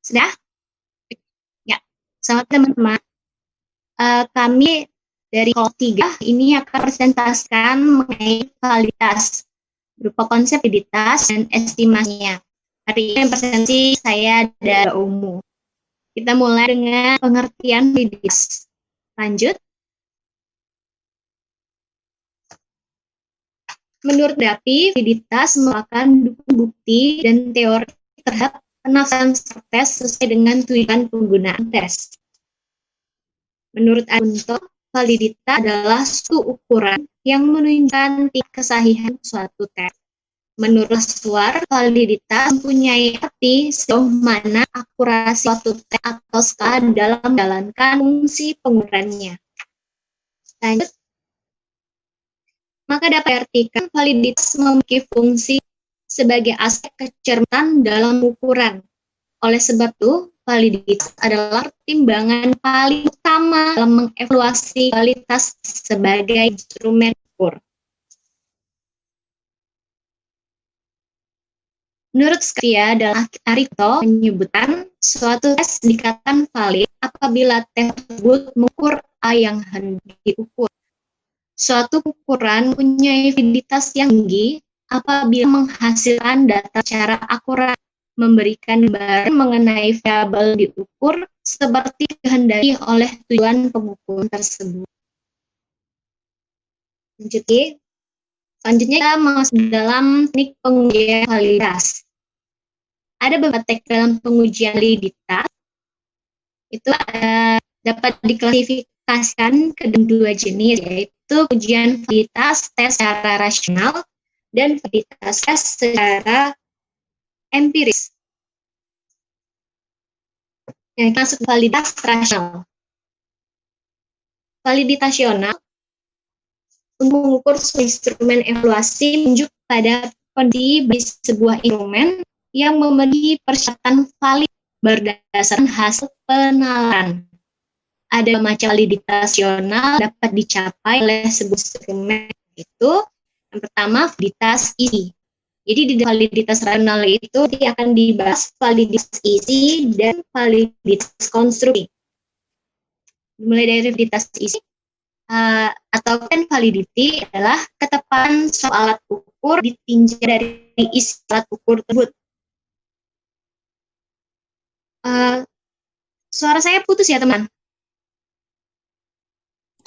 Sudah? Ya. Selamat teman-teman. Kami dari kelompok 3 ini akan presentasikan mengenai validitas berupa konsep validitas dan estimasinya. Hari ini presentasi saya dari umum. Kita mulai dengan pengertian validitas. Lanjut. Menurut Dapi, validitas merupakan bukti dan teori terhadap penafsiran tes sesuai dengan tujuan penggunaan tes. Menurut Agunto, validitas adalah suatu ukuran yang menunjukkan tingkat kesahihan suatu tes. Menurut Suar, validitas mempunyai arti sejauh mana akurasi suatu tes atau skala dalam menjalankan fungsi pengukurannya. Lanjut. Maka dapat diartikan validitas memiliki fungsi sebagai aspek kecermatan dalam ukuran. Oleh sebab itu, validitas adalah timbangan paling utama dalam mengevaluasi kualitas sebagai instrumen ukur. Menurut Scalia dan Arito menyebutkan suatu tes dikatakan valid apabila tes tersebut mengukur A yang hendak diukur. Suatu ukuran mempunyai validitas yang tinggi apabila menghasilkan data secara akurat, memberikan gambaran mengenai variabel diukur seperti dikehendaki oleh tujuan pengukuran tersebut. Selanjutnya kita masuk dalam teknik pengujian validitas. Ada beberapa teknik dalam pengujian validitas. Itu dapat diklasifikasikan ke dua jenis, yaitu ujian validitas tes secara rasional dan validitas tes secara empiris. Yang masuk validitas rasional. Validitasional untuk mengukur instrumen evaluasi menunjuk pada kondisi bagi sebuah instrumen yang memenuhi persyaratan valid berdasarkan hasil penalaran. Ada macam validitasional dapat dicapai oleh sebuah instrumen itu. Yang pertama, validitas isi. Jadi di validitas rasional itu akan dibahas validitas isi dan validitas konstruksi. Mulai dari validitas isi, atau kan validity adalah ketepatan soal alat ukur ditinjau dari isi alat ukur tersebut. Suara saya putus ya teman?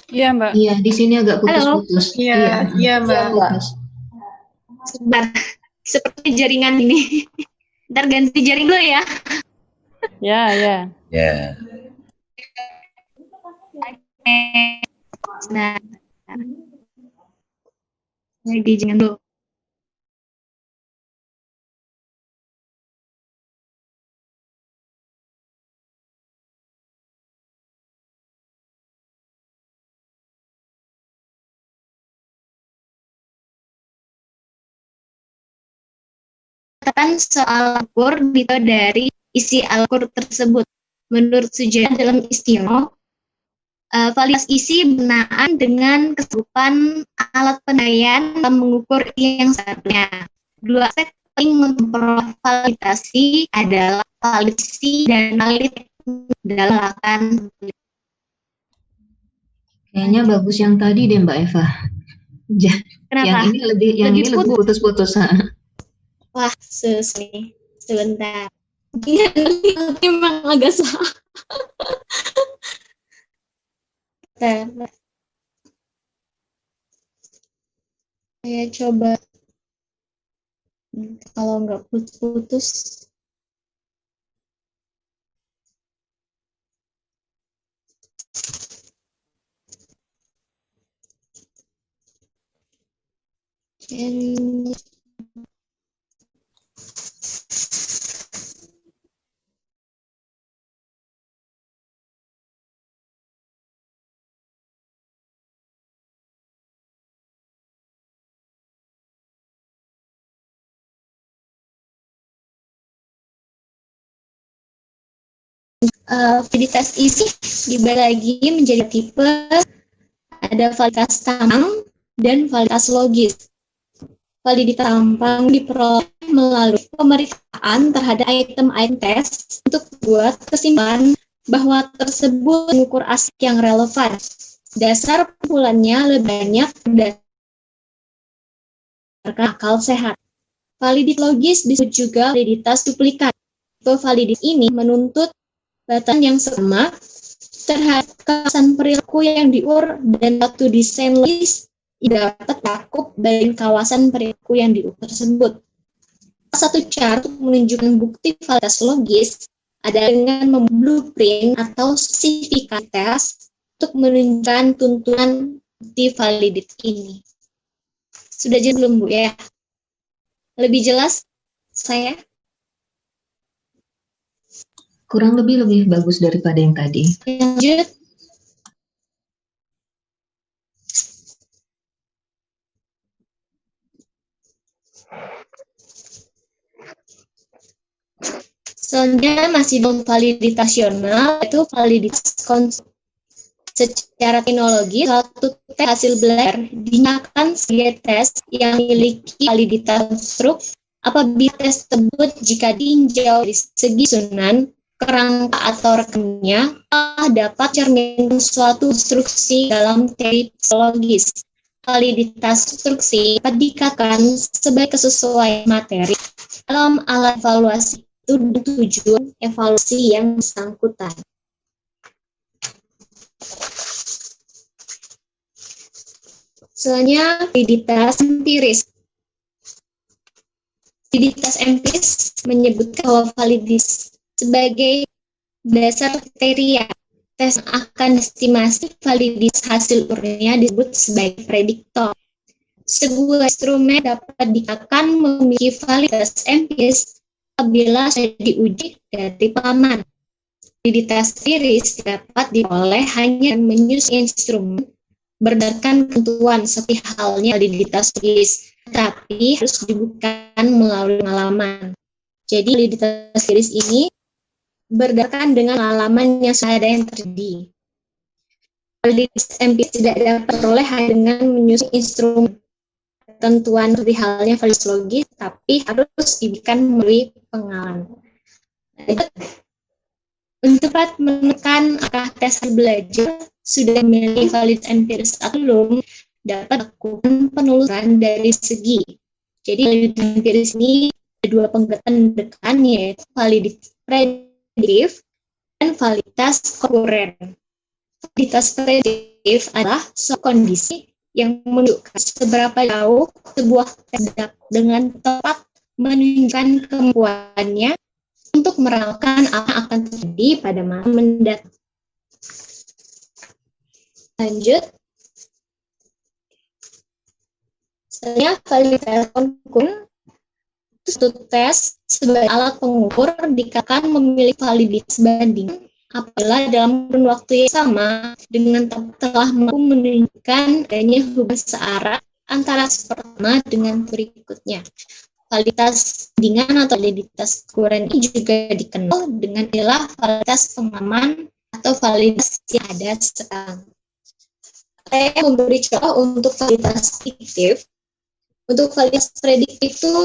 Iya Mbak. Iya, di sini agak putus-putus. Iya Mbak. Putus. Sebentar, seperti jaringan ini. Ntar ganti jaring dulu ya. Ya. Nah, lagi jangan dulu. Katakan soal ukur dari isi al-ukur tersebut. Menurut Sujarah dalam istimewa, validitas isi berkenaan dengan kecukupan alat penilaian dalam mengukur yang seharusnya. Dua aspek penting untuk validasi adalah validasi dan validasi dalam melakukan. Kayaknya bagus yang tadi deh Mbak Eva. Kenapa? Yang ini lebih putus-putus. Wah, sebentar. Ini memang agak salah. Saya coba kalau nggak putus-putus. Validitas isi dibagi lagi menjadi tipe, ada validitas tambang dan validitas logis. Validitas tampang diperoleh melalui pemeriksaan terhadap item-item tes untuk buat kesimpulan bahwa tersebut mengukur aspek yang relevan. Dasar pengumpulannya lebih banyak berdasarkan akal sehat. Validitas logis disebut juga validitas duplikat. Validitas ini menuntut batasan yang sama terhadap kawasan perilaku yang diukur dan satu desain logis dapat cakup dari kawasan perilaku yang diukur tersebut. Salah satu cara untuk menunjukkan bukti validitas logis adalah dengan membuat blueprint atau spesifikasi untuk menunjukkan tuntunan bukti validitas ini. Sudah jelas belum, Bu, ya? Lebih jelas saya? Kurang lebih bagus daripada yang tadi. Lanjut. Selanjutnya masih dalam validitasional, yaitu validitas konstruktif. Secara teknologi, suatu tes hasil belajar dinyatakan sebagai tes yang memiliki validitas konstruktif apabila tes tersebut jika ditinjau dari segi susunan, kerangka atau rekamnya dapat cerminkan suatu konstruksi dalam teori psikologis. Validitas konstruksi dapat dikatakan sebagai kesesuaian materi dalam alat evaluasi itu dan tujuan evaluasi yang bersangkutan. Selanjutnya, validitas empiris. Validitas empiris menyebutkan bahwa validitas sebagai dasar kriteria tes akan estimasi validitas hasil ukurnya disebut sebagai prediktor. Sebuah instrumen dapat dikatakan memiliki validitas empiris apabila sudah diuji dari pengalaman. Validitas empiris dapat diperoleh hanya dengan menyusun instrumen berdasarkan ketentuan seperti halnya validitas logis, tapi harus dibuktikan melalui pengalaman. Jadi validitas empiris ini berdasarkan dengan pengalaman yang sudah ada yang terjadi. Validitas empiris tidak dapat diperoleh hanya dengan menyusun instrumen ketentuan seperti halnya validitas logis, tapi harus dibuktikan melalui pengalaman. Untuk menekan apakah tes belajar sudah memiliki validitas empiris atau belum, dapat dilakukan penelusuran dari segi. Jadi validitas empiris ini ada dua pendekatan, yaitu validitas prediktif dan validitas konkuren. Validitas prediktif adalah suatu kondisi yang menunjukkan seberapa jauh sebuah tes dengan tepat menunjukkan kemampuannya untuk meramalkan apa yang akan terjadi pada masa mendatang. Lanjut. Selanjutnya, validitas konkuren itu suatu tes sebagai alat pengukur dikatakan memiliki validitas banding apabila dalam kurun waktu yang sama dengan telah mampu menunjukkan adanya hubungan searah antara pertama dengan berikutnya. Validitas bandingan atau validitas konkuren ini juga dikenal dengan istilah validitas pengalaman atau validitas yang ada sekarang. Saya memberi contoh untuk validitas prediktif. Untuk validitas prediktif itu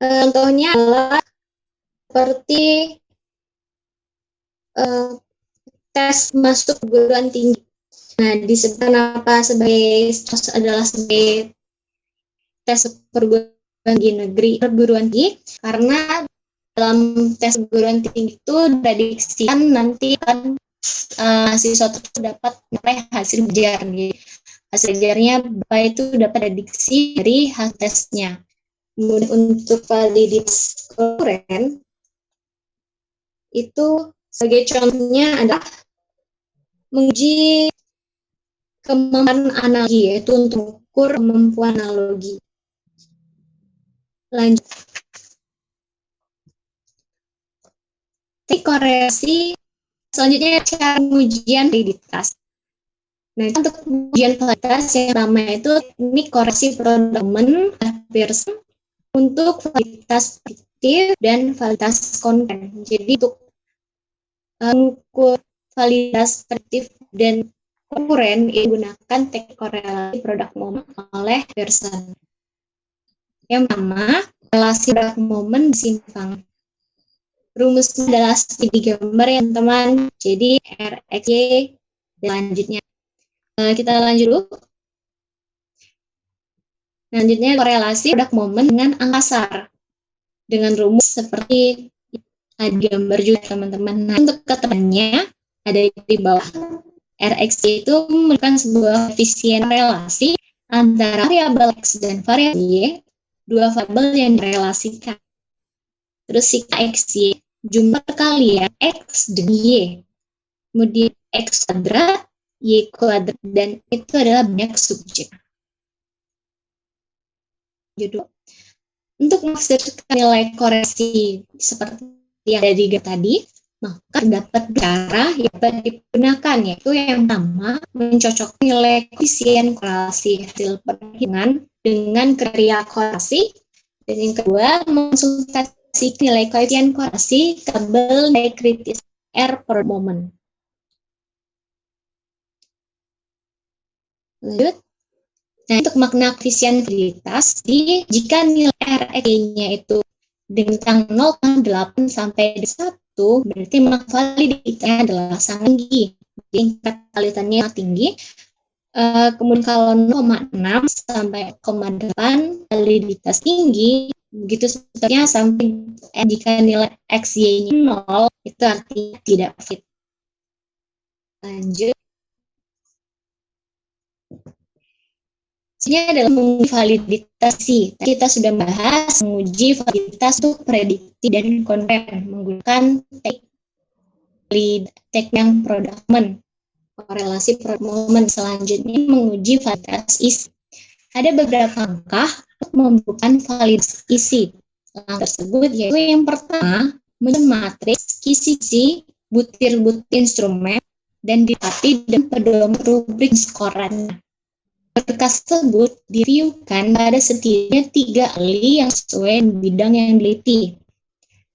contohnya adalah seperti tes masuk perguruan tinggi. Nah, disebutkan apa sebagai tes perguruan tinggi karena dalam tes perguruan tinggi itu prediksikan nanti kan siswa tersebut dapat mencapai hasil belajar. Hasil belajarnya berapa itu dapat prediksi dari hasil tesnya. Kemudian untuk validitas konkuren itu sebagai contohnya adalah menguji kemampuan analogi, yaitu untuk mengukur kemampuan analogi. Lanjut. Korelasi selanjutnya cara pengujian validitas. Nah, untuk pengujian validitas yang pertama itu teknik korelasi Brodmann Pearson untuk validitas prediktif dan validitas konkuren. Jadi untuk mengukur validitas prediktif dan konkuren digunakan teknik korelasi produk momen oleh Pearson. Yang pertama, relasi produk momen bersimpang. Rumusnya adalah seperti gambar ya teman-teman. Jadi RXY dan selanjutnya. Kita lanjut dulu. Selanjutnya korelasi produk momen dengan angka SAR. Dengan rumus seperti ada gambar juga teman-teman. Nah, untuk keterangannya ada di bawah. RXY itu merupakan sebuah koefisien relasi antara variabel X dan variabel Y, dua variabel yang direlasikan. Terus si XY, jumlah kalian X dan Y. Kemudian X kuadrat, Y kuadrat, dan itu adalah banyak subjek. Judul. Untuk menghasilkan nilai korelasi seperti yang ada di gambar tadi, maka dapat cara yang dapat digunakan, yaitu yang pertama mencocokkan nilai koefisien korelasi hasil perhitungan dengan kriteria korelasi, dan yang kedua mengonsultasi nilai koefisien korelasi tabel nilai kritis R per momen. Lanjut. Nah, untuk makna koefisien validitas, jika nilai RXY-nya itu bintang 0,8 sampai 1, berarti maka validitasnya adalah sangat tinggi. Tingkat validitasnya sangat tinggi. Kemudian kalau 0,6 sampai 0,8 validitas tinggi, begitu seterusnya sampai jika nilai XY-nya 0, itu artinya tidak valid. Lanjut. Ini adalah menguji validitasi. Kita sudah bahas menguji validitas untuk prediksi dan konvers menggunakan teknik yang produk momen, korelasi produk momen. Selanjutnya menguji validitas isi. Ada beberapa langkah untuk membuktikan validitas isi. Langkah tersebut yaitu yang pertama, menyusun matriks kisi-kisi butir-butir instrumen dan dilengkapi dengan pedoman rubrik skorannya. Berkas tersebut direviewkan pada setidaknya 3 ahli yang sesuai bidang yang diliti.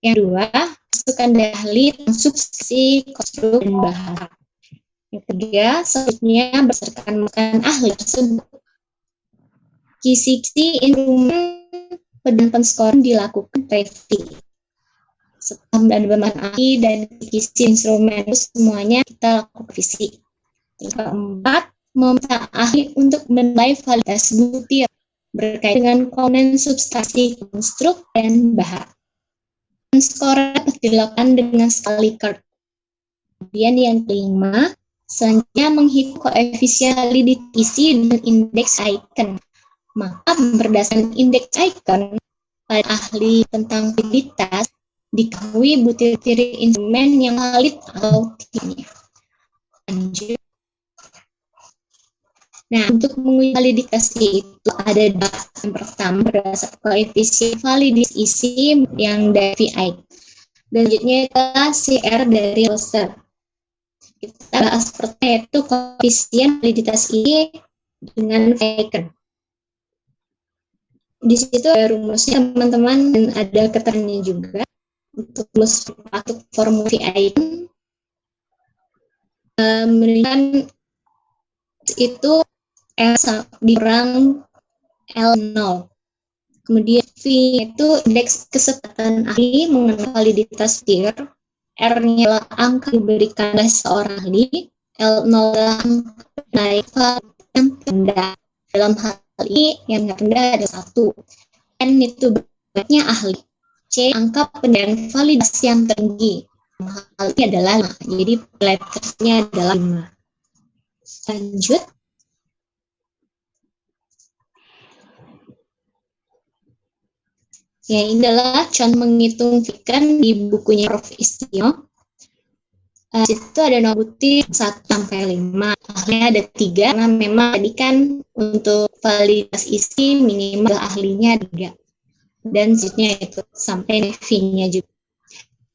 Yang kedua, masukan dari ahli tentang substansi, konstruk, dan bahasa. Yang ketiga, selanjutnya berdasarkan masukan ahli tersebut. Kisi-kisi instrumen dan penskoran dilakukan review. Setelah berbahan ahli dan kisi instrumen itu semuanya kita lakukan revisi. Yang keempat, meminta ahli untuk menilai validitas butir berkait dengan komponen substansi, konstruk, dan bahan. Skor dapat dilakukan dengan skala Likert. Kemudian yang kelima, selanjutnya menghitung koefisien validity dan indeks Aiken. Maka berdasarkan indeks Aiken, pada ahli tentang validitas diketahui butir-butir instrumen yang valid atau tidaknya. Lanjut. Nah, untuk menguji validasi itu ada yang pertama berdasarkan koefisien validasi isi yang dari VI. Dan selanjutnya adalah CR dari Loser. Kita bahas pertama yaitu koefisien validitas isi dengan Aiken. Di situ ada rumusnya teman-teman dan ada keterangannya juga. Untuk rumus untuk formula VI menunjukkan itu L dikurang L0. Kemudian V itu indeks kesepakatan ahli mengenai validitas butir. R-nya adalah angka diberikan oleh seorang ahli. L0 adalah angka naik yang rendah. Dalam hal ini yang rendah adalah 1. N itu beratnya ahli. C angka penilaian validasi yang tinggi. Hal ini adalah 5. Jadi letternya adalah 5. Lanjut. Ya, ini adalah contoh menghitung Vikan di bukunya Prof. Istio. Situ ada nomor butir 1-5. Ahlinya ada 3, karena memang tadi kan untuk validitas isi minimal ahlinya 3. Dan selanjutnya itu sampai V-nya juga.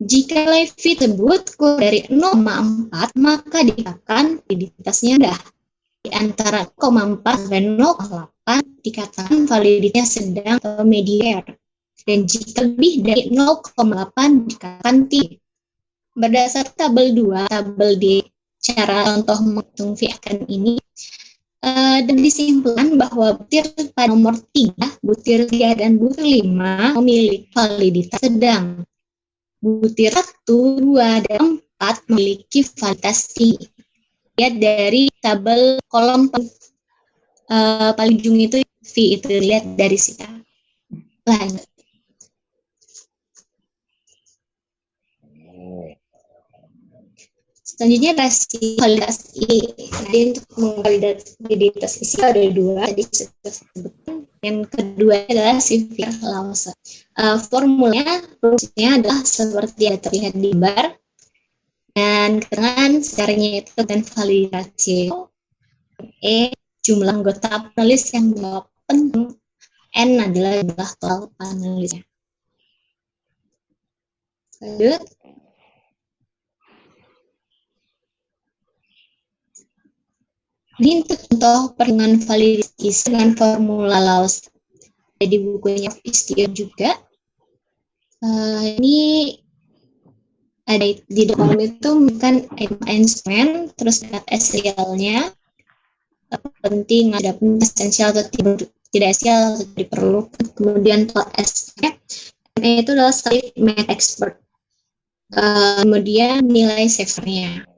Jika nilai V tersebut kurang dari 0,4, maka dikatakan validitasnya rendah. Di antara 0,4 sampai 0,8 dikatakan validitasnya sedang atau mediocre. Dan jika lebih dari 0,8 dikatakan tinggi. Berdasar tabel 2, tabel D, cara contoh menghitung V-akan ini. Dan disimpulkan bahwa butir pada nomor 3, butir 3 dan butir 5 memiliki validitas sedang. Butir 1, 2, dan 4 memiliki validitas tinggi. Lihat dari tabel kolom paling ujung itu V itu lihat dari sini. Lanjut. Selanjutnya rasio validitas I. Jadi untuk memvalidasi validitas isi ada 2 tadi sudah sebutkan. Yang kedua adalah severe loss. Formulanya adalah seperti yang terlihat di gambar. Dan dengan caranya itu dan validasi jumlah anggota panelis yang penting, N adalah jumlah total panelisnya. Lanjut. Ini untuk contoh perhitungan validitas dengan formula Lawes. Jadi bukunya Istio juga. Ini ada di dalam itu bukan instrumen, terus SRL-nya penting, ada esensial atau tidak esensial atau diperlukan. Kemudian S-nya itu adalah statement expert. Kemudian nilai savernya.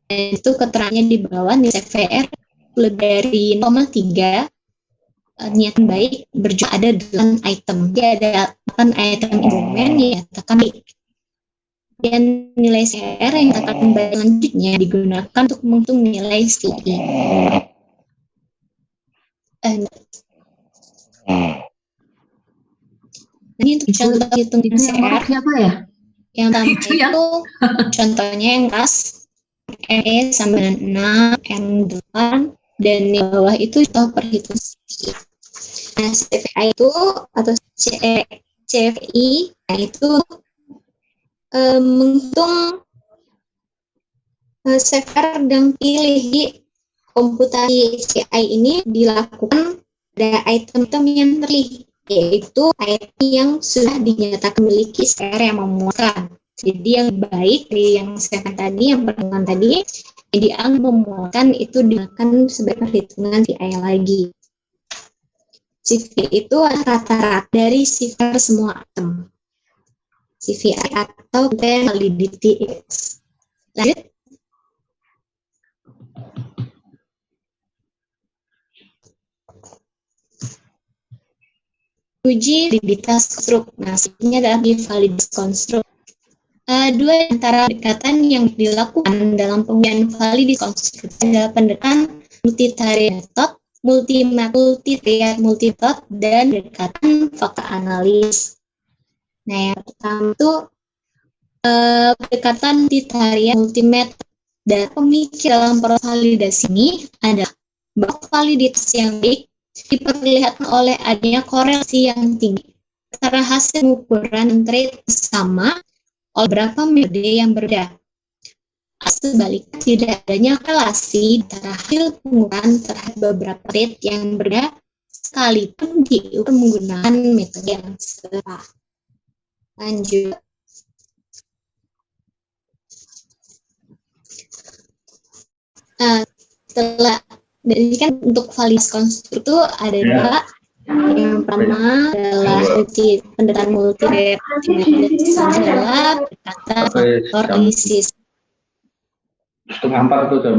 Dan itu keterangannya di bawah nilai CVR lebih dari 0,3 niat baik berjuang ada 8 item. Jadi ada 8 item instrumen yang katakan baik. Dan nilai CVR yang katakan baik selanjutnya digunakan untuk menghitung nilai CI. Ini untuk contoh hitung CVR. Siapa ya? Yang pertama itu contohnya yang ras E sama 6, N8, dan di bawah itu contoh perhitungan CVI. Nah, CVI itu atau CVI itu menghitung CVR dan pilih di komputasi CI ini dilakukan pada item-item yang terpilih, yaitu item yang sudah dinyatakan memiliki CVR yang memuaskan. Jadi yang baik dari yang saya katakan tadi, yang pertemuan tadi, jadi yang memuaskan itu digunakan sebagai perhitungan CI lagi. CV itu rata-rata dari CVR semua item. CVI atau validity index. Lanjut. Uji validitas konstruk. Nah, ini adalah di validitas konstruk. Dua antara pendekatan yang dilakukan dalam pengujian validitas konstruk adalah pendekatan multivariate method, multivariate multimethod, dan pendekatan fakta analis. Nah, yang pertama itu pendekatan multivariate multimethod. Dan pemikir dalam proses validasi ini adalah bahwa validitas yang baik diperlihatkan oleh adanya korelasi yang tinggi antara hasil pengukuran trade sama oleh beberapa metode yang berbeda. Sebaliknya, tidak adanya relasi antara hasil pengukuran terhadap beberapa trade yang berbeda sekalipun diukur menggunakan metode yang sama. Lanjut. Setelah dari kan untuk validitas konstruk itu ada dua. Yang pertama adalah pendekatan multivariate adalah pendekatan faktor analisis. Setengah 4 itu jam.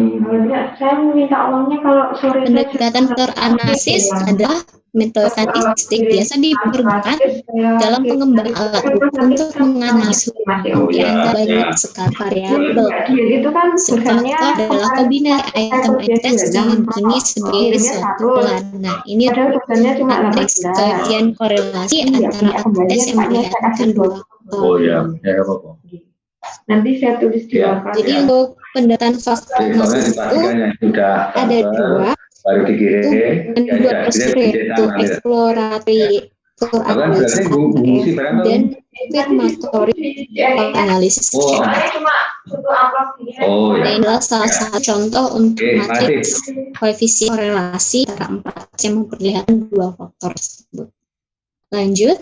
Saya minta uangnya kalau sore. Pendekatan faktor analisis adalah metode statistik biasa dipergunakan dalam pengembangan alat ukur untuk menganalisis di antara banyak sekali variabel. Faktor adalah kombinasi item test yang begini sebagai suatu bulan. Nah, ini matriks kajian korelasi antara tes yang melihatkan dua faktor. Oh ya, ya apa-apa. Nanti saya tulis di belakang. Jadi untuk pendekatan faktor analisis itu ada dua. Baru dikirim dan dua prosedur yaitu exploratory analysis dan confirmatory analisis. Ini adalah salah satu contoh untuk matriks koefisien korelasi antara 4 yang memperlihatkan dua faktor tersebut. Lanjut.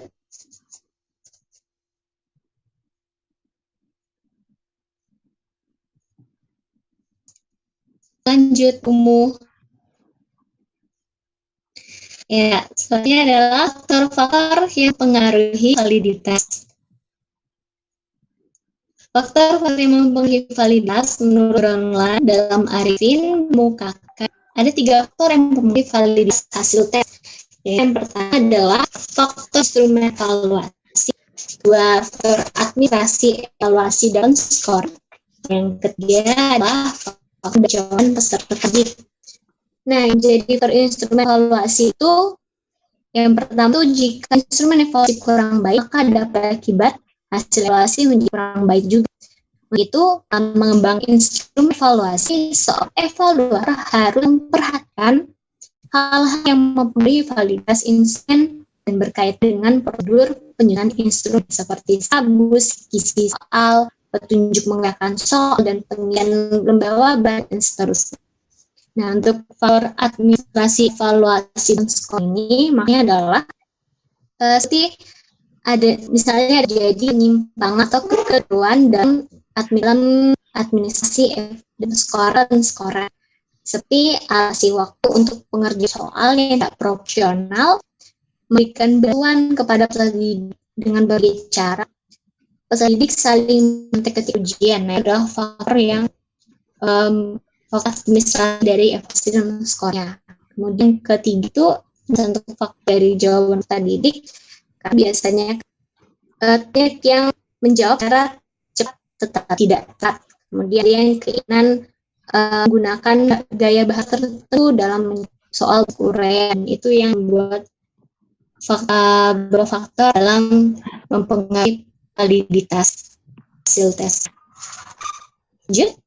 Lanjut, Umu. Ya, selanjutnya adalah faktor-faktor yang mempengaruhi validitas. Faktor-faktor yang mempengaruhi validitas menurut Ronlan dalam Arifin mengemukakan ada 3 faktor yang mempengaruhi validitas hasil tes. Yang pertama adalah faktor instrumen evaluasi, 2 faktor administrasi evaluasi dan skor. Yang ketiga adalah faktor jawaban peserta didik. Nah, yang jadi faktor instrumen evaluasi itu yang pertama tuh jika instrumen evaluasi kurang baik maka dapat akibat hasil evaluasi menjadi kurang baik juga. Begitu mengembangkan instrumen evaluasi, seorang evaluator harus memperhatikan hal-hal yang mempengaruhi validitas instrumen dan berkaitan dengan prosedur penyusunan instrumen seperti silabus, isi soal, petunjuk mengerjakan soal, dan pengisian lembar waban, dan seterusnya. Nah, untuk faktor administrasi evaluasi dan skor ini makanya adalah seperti ada misalnya jadi penyimpangan atau kekeliruan dalam administrasi dan skoran seperti alokasi waktu untuk pengerjaan soal yang tidak proporsional, memberikan bantuan kepada peserta didik dengan berbagai cara, peserta didik saling mengetik ujian. Nah, adalah faktor yang fokus administrasi dari evaluasi dan skornya. Kemudian ketiga itu untuk faktor dari jawaban peserta didik, karena biasanya tiap yang menjawab secara cepat tetapi tidak tepat. Kemudian yang keinginan menggunakan gaya bahasa tertentu dalam soal uraian, itu yang membuat faktor dalam mempengaruhi validitas hasil tes. Lanjut.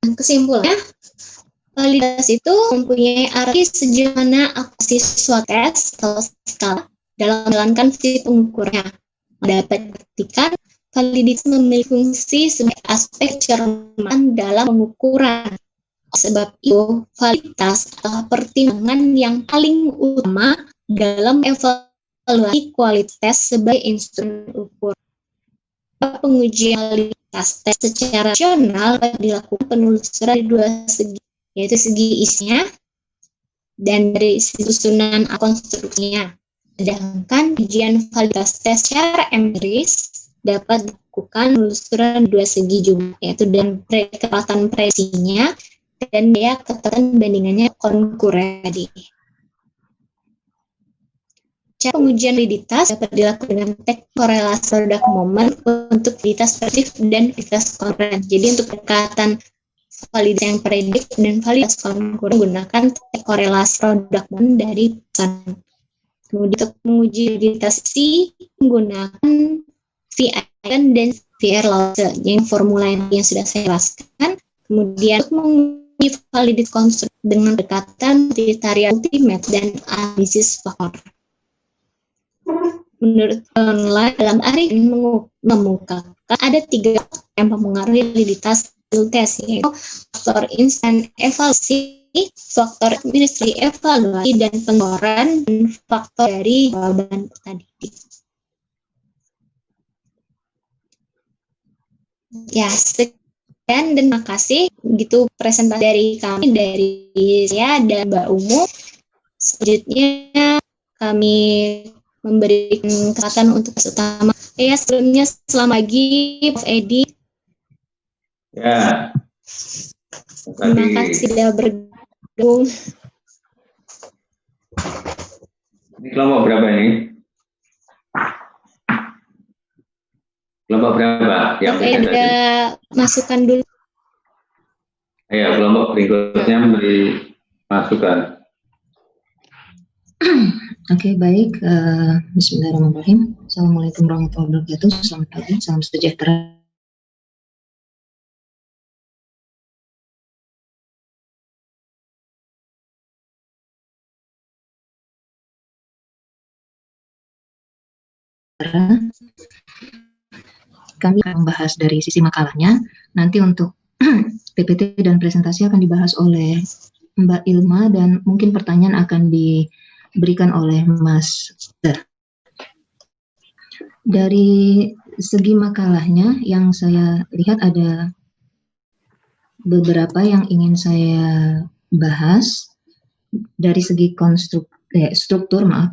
Kesimpulannya, validitas itu mempunyai arti sejauh mana akuisisi siswa tes atau skala dalam menjalankan fungsi pengukurnya. Dapat diartikan, validitas memiliki fungsi sebagai aspek cermat dalam pengukuran. Sebab itu, validitas adalah pertimbangan yang paling utama dalam evaluasi kualitas sebagai instrumen ukur. Pengujian validitas tes secara rasional dilakukan penelusuran dari 2 segi, yaitu segi isinya dan dari segi susunan konstruksinya. Sedangkan ujian validitas tes secara empiris dapat dilakukan penelusuran 2 segi juga, yaitu dan ketepatan presinya dan daya ketepatan bandingannya konkuren tadi. Cara pengujian validitas dapat dilakukan dengan teknik korelasi produk momen untuk validitas prediktif dan validitas konkuren. Jadi untuk pendekatan validitas yang prediktif dan validitas konkuren menggunakan teknik korelasi produk momen dari pesan. Kemudian untuk menguji validitas menggunakan VIN dan VR-Lause, yang formula yang sudah saya jelaskan. Kemudian untuk menguji validitas konstruksi dengan pendekatan kriterian ultimate dan analisis faktor. Menurut Ronlan dalam Arifin mengemukakan ada 3 yang mempengaruhi validitas hasil tes, yaitu faktor instan evaluasi, faktor administrasi evaluasi dan pengeluaran, dan faktor dari jawaban tadi. Ya, sekian dan makasih. Begitu presentasi dari kami, dari saya dan Mbak Umu. Selanjutnya kami memberikan kesempatan untuk utama. Ya, sebelumnya selamat pagi, Prof. Edi. Ya. Terima kasih sudah bergabung. Ini kelompok berapa ini? Kelompok berapa? Yang ada masukan dulu. Ya, kelompok berikutnya memberi masukan. Oke, baik. Bismillahirrahmanirrahim. Assalamualaikum warahmatullahi wabarakatuh. Selamat pagi, salam sejahtera. Kami akan membahas dari sisi makalahnya. Nanti untuk PPT dan presentasi akan dibahas oleh Mbak Ilma, dan mungkin pertanyaan akan diberikan oleh Mas Dar. Dari segi makalahnya yang saya lihat ada beberapa yang ingin saya bahas dari segi strukturnya.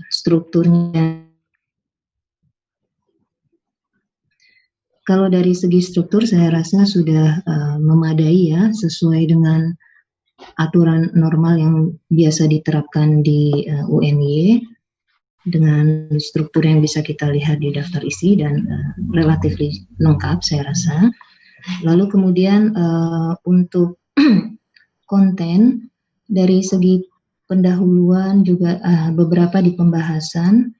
Kalau dari segi struktur saya rasa sudah memadai ya, sesuai dengan aturan normal yang biasa diterapkan di UNY, dengan struktur yang bisa kita lihat di daftar isi dan relatif lengkap saya rasa. Lalu kemudian untuk konten dari segi pendahuluan juga beberapa di pembahasan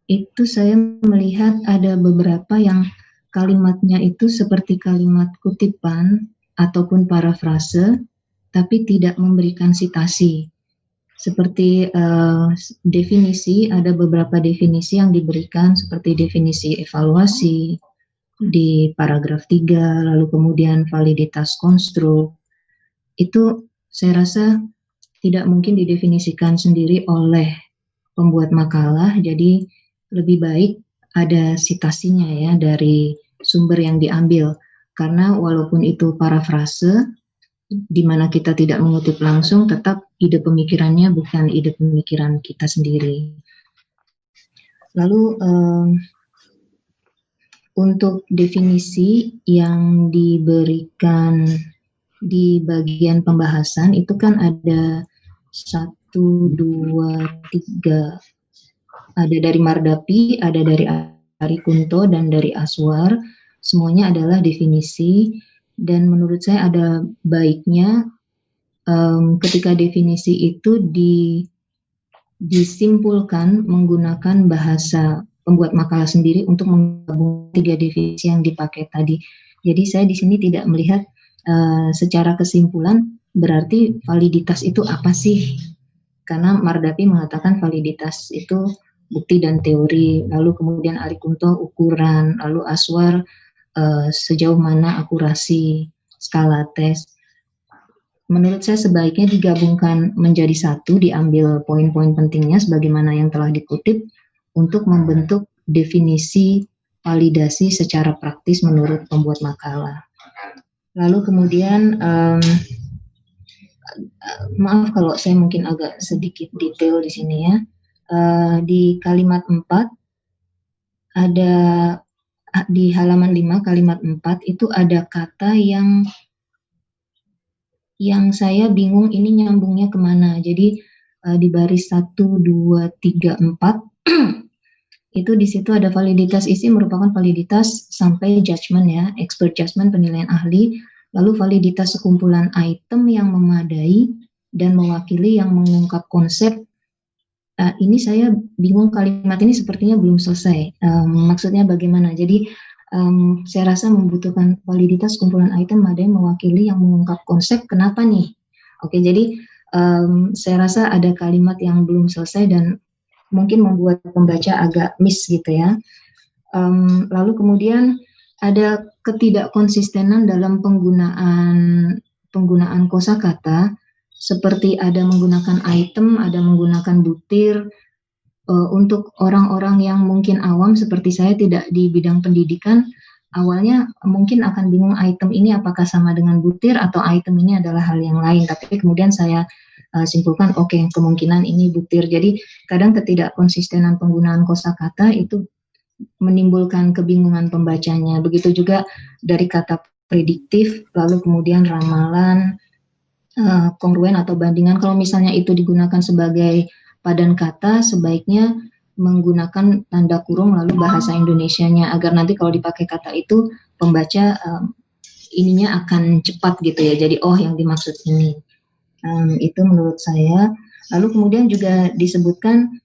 itu saya melihat ada beberapa yang kalimatnya itu seperti kalimat kutipan ataupun parafrase tapi tidak memberikan sitasi. Seperti definisi, ada beberapa definisi yang diberikan seperti definisi evaluasi di paragraf 3, lalu kemudian validitas konstruk. Itu saya rasa tidak mungkin didefinisikan sendiri oleh pembuat makalah, jadi lebih baik ada sitasinya ya dari sumber yang diambil. Karena walaupun itu parafrase, di mana kita tidak mengutip langsung, tetap ide pemikirannya bukan ide pemikiran kita sendiri. Lalu untuk definisi yang diberikan di bagian pembahasan itu kan ada 1, 2, 3, ada dari Mardapi, ada dari Ari Kunto, dan dari Aswar. Semuanya adalah definisi. Dan menurut saya ada baiknya ketika definisi itu disimpulkan menggunakan bahasa pembuat makalah sendiri untuk menggabung 3 definisi yang dipakai tadi. Jadi saya di sini tidak melihat secara kesimpulan berarti validitas itu apa sih? Karena Mardapi mengatakan validitas itu bukti dan teori, lalu kemudian Ari Kunto ukuran, lalu Aswar sejauh mana akurasi skala tes. Menurut saya sebaiknya digabungkan menjadi satu, diambil poin-poin pentingnya sebagaimana yang telah dikutip untuk membentuk definisi validasi secara praktis menurut pembuat makalah. Lalu kemudian maaf kalau saya mungkin agak sedikit detail di sini ya. Di kalimat 4 ada di halaman 5 kalimat 4 itu ada kata yang saya bingung ini nyambungnya kemana. Jadi di baris 1, 2, 3, 4 itu di situ ada validitas isi merupakan validitas sampai judgment ya, expert judgment penilaian ahli, lalu validitas sekumpulan item yang memadai dan mewakili yang mengungkap konsep. Ini saya bingung, kalimat ini sepertinya belum selesai. Maksudnya bagaimana? Jadi saya rasa membutuhkan validitas kumpulan item memadai mewakili yang mengungkap konsep. Kenapa nih? Oke, jadi saya rasa ada kalimat yang belum selesai dan mungkin membuat pembaca agak miss gitu ya. Lalu kemudian ada ketidakkonsistenan dalam penggunaan kosakata. Seperti ada menggunakan item, ada menggunakan butir. Untuk orang-orang yang mungkin awam seperti saya tidak di bidang pendidikan, awalnya mungkin akan bingung item ini apakah sama dengan butir atau item ini adalah hal yang lain. Tapi kemudian saya simpulkan, oke, kemungkinan ini butir. Jadi kadang ketidakkonsistenan penggunaan kosakata itu menimbulkan kebingungan pembacanya. Begitu juga dari kata prediktif, lalu kemudian ramalan, kongruen atau bandingan. Kalau misalnya itu digunakan sebagai padan kata, sebaiknya menggunakan tanda kurung lalu bahasa Indonesianya agar nanti kalau dipakai kata itu pembaca ininya akan cepat gitu ya. Jadi oh yang dimaksud ini. Itu menurut saya. Lalu kemudian juga disebutkan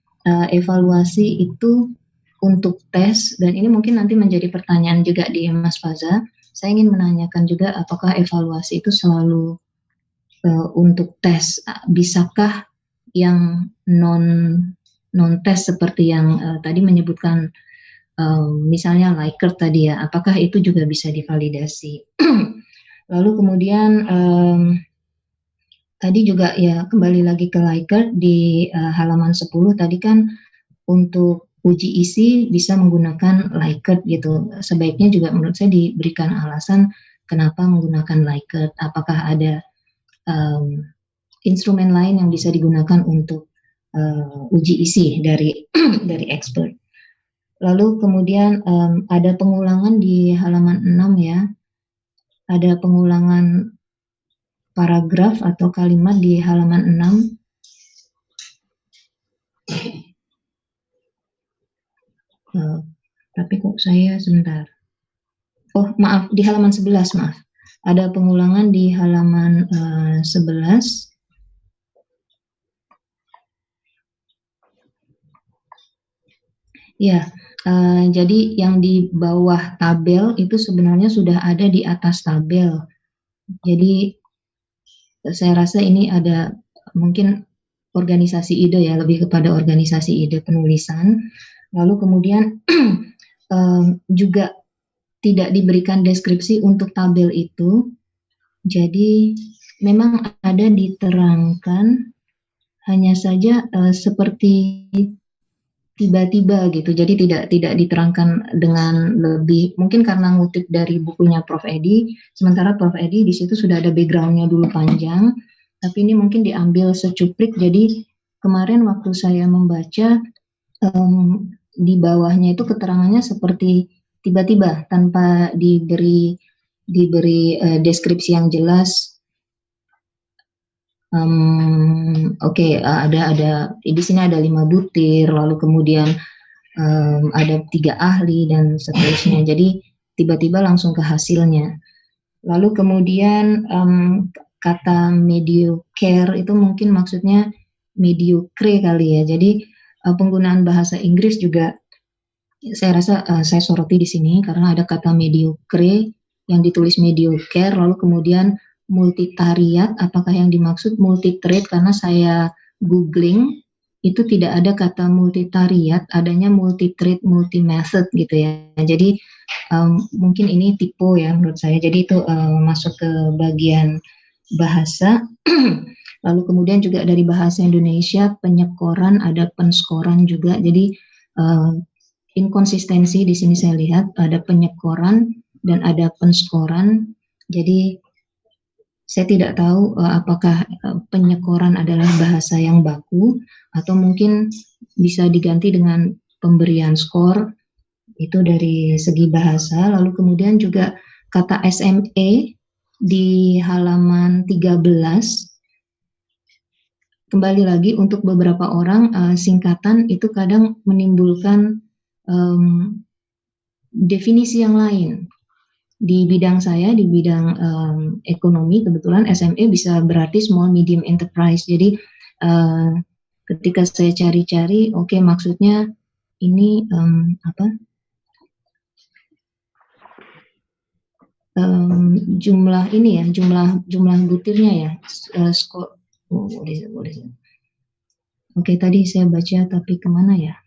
evaluasi itu untuk tes, dan ini mungkin nanti menjadi pertanyaan juga di Mas Faza. Saya ingin menanyakan juga apakah evaluasi itu selalu untuk tes, bisakah yang non tes seperti yang tadi menyebutkan misalnya Likert tadi ya, apakah itu juga bisa divalidasi? Lalu kemudian tadi juga ya kembali lagi ke Likert di halaman 10 tadi kan untuk uji isi bisa menggunakan Likert gitu. Sebaiknya juga menurut saya diberikan alasan kenapa menggunakan Likert. Apakah ada instrumen lain yang bisa digunakan untuk uji isi dari dari expert. Lalu kemudian ada pengulangan di halaman 6 ya. Ada pengulangan paragraf atau kalimat di halaman 6. Tapi kok saya sebentar. Oh, maaf, di halaman 11, maaf. Ada pengulangan di halaman 11. Ya, jadi yang di bawah tabel itu sebenarnya sudah ada di atas tabel. Jadi saya rasa ini ada mungkin organisasi ide ya, lebih kepada organisasi ide penulisan. Lalu kemudian juga tidak diberikan deskripsi untuk tabel itu. Jadi memang ada diterangkan, hanya saja seperti tiba-tiba gitu. Jadi tidak diterangkan dengan lebih, mungkin karena ngutip dari bukunya Prof. Edi, sementara Prof. Edi di situ sudah ada backgroundnya dulu panjang, tapi ini mungkin diambil secuplik. Jadi kemarin waktu saya membaca di bawahnya itu keterangannya seperti tiba-tiba tanpa diberi deskripsi yang jelas. Ada di sini ada 5 butir, lalu kemudian ada 3 ahli dan seterusnya. Jadi tiba-tiba langsung ke hasilnya. Lalu kemudian kata mediocre itu mungkin maksudnya mediocre kali ya. Jadi penggunaan bahasa Inggris juga saya rasa saya soroti di sini karena ada kata mediocre yang ditulis mediocre, lalu kemudian multitariat, apakah yang dimaksud multitrade? Karena saya googling itu tidak ada kata multitariat, adanya multitrade, multimethod gitu ya. Jadi mungkin ini typo ya menurut saya. Jadi itu masuk ke bagian bahasa. Lalu kemudian juga dari bahasa Indonesia penyekoran, ada penskoran juga. Jadi inkonsistensi di sini saya lihat ada penyekoran dan ada penskoran. Jadi saya tidak tahu apakah penyekoran adalah bahasa yang baku atau mungkin bisa diganti dengan pemberian skor, itu dari segi bahasa. Lalu kemudian juga kata SME di halaman 13. Kembali lagi untuk beberapa orang singkatan itu kadang menimbulkan definisi yang lain. Di bidang saya, di bidang ekonomi, kebetulan SME bisa berarti small medium enterprise. Jadi ketika saya cari-cari, oke, maksudnya ini jumlah ini ya, jumlah butirnya ya, skor. Boleh. Oke, tadi saya baca tapi kemana ya?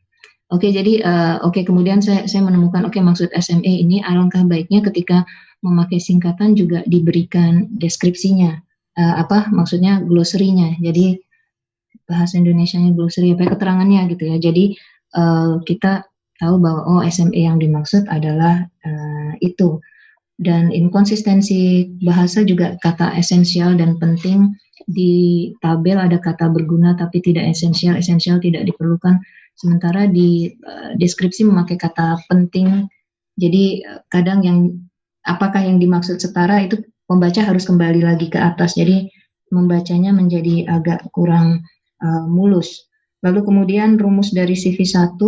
Oke, jadi kemudian saya menemukan maksud SME ini alangkah baiknya ketika memakai singkatan juga diberikan deskripsinya, maksudnya glosarinya. Jadi bahasa Indonesianya glosari, keterangannya gitu ya. Jadi kita tahu bahwa SME yang dimaksud adalah itu. Dan inkonsistensi bahasa juga kata esensial dan penting. Di tabel ada kata berguna tapi tidak esensial tidak diperlukan. Sementara di deskripsi memakai kata penting. Jadi kadang apakah yang dimaksud setara itu pembaca harus kembali lagi ke atas. Jadi membacanya menjadi agak kurang mulus. Lalu kemudian rumus dari CV1,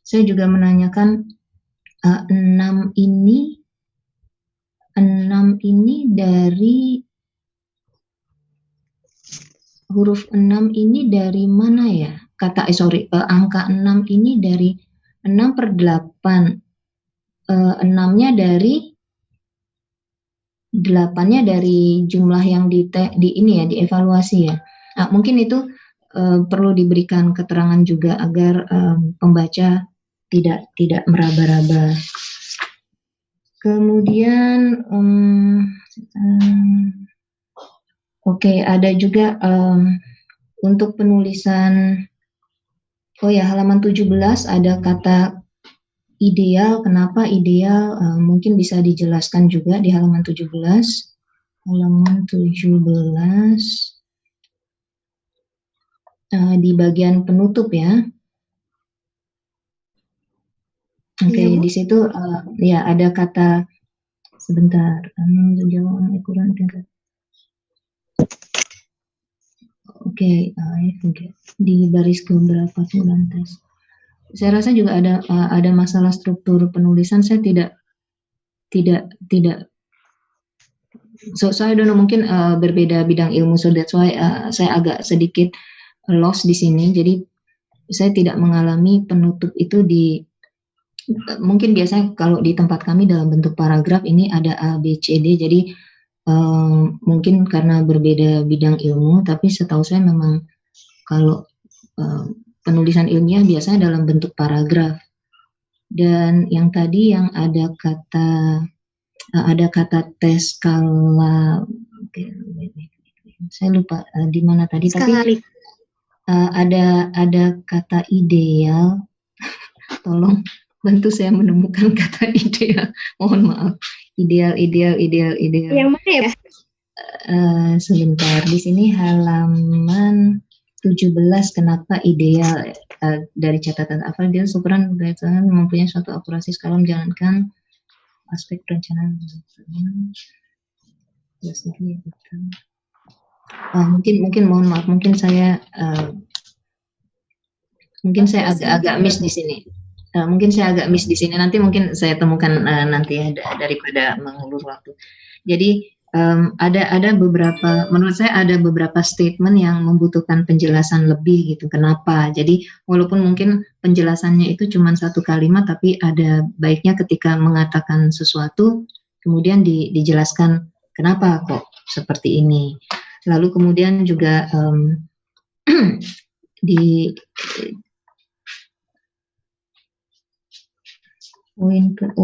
saya juga menanyakan 6 ini dari huruf 6 ini dari mana ya? Angka 6 ini dari 6/8. 6-nya dari 8-nya dari jumlah yang dievaluasi ya. Nah, mungkin itu perlu diberikan keterangan juga agar pembaca tidak meraba-raba. Kemudian ada juga untuk penulisan Oh ya, halaman 17 ada kata ideal. Kenapa ideal? Mungkin bisa dijelaskan juga di halaman 17. Halaman 17 di bagian penutup ya. Oke, Iya, Bu. di situ ya ada kata sebentar. Jawab ukuran tingkat. Oke, I forget. Di baris keberapa tuh lantas? Saya rasa juga ada masalah struktur penulisan. Saya tidak. So I don't know, mungkin berbeda bidang ilmu. So that's why saya agak sedikit lost di sini. Jadi saya tidak mengalami penutup itu mungkin biasanya kalau di tempat kami dalam bentuk paragraf ini ada A, B, C, D. Jadi mungkin karena berbeda bidang ilmu, tapi setahu saya memang kalau penulisan ilmiah biasanya dalam bentuk paragraf. Dan yang tadi yang ada kata tes skala, saya lupa di mana tadi, tapi ada kata ideal. Tolong bantu saya menemukan kata ideal. Mohon maaf. Ideal. Yang mana ya? Sebentar, di sini halaman 17, kenapa ideal? Dari catatan dia ukuran mempunyai suatu akurasi skala menjalankan aspek perencanaan. Mungkin mohon maaf, mungkin saya agak miss di sini. Nanti mungkin saya temukan nanti ya, daripada mengulur waktu. Jadi ada beberapa, menurut saya ada beberapa statement yang membutuhkan penjelasan lebih gitu. Kenapa? Jadi walaupun mungkin penjelasannya itu cuma satu kalimat, tapi ada baiknya ketika mengatakan sesuatu kemudian dijelaskan kenapa kok seperti ini. Lalu kemudian juga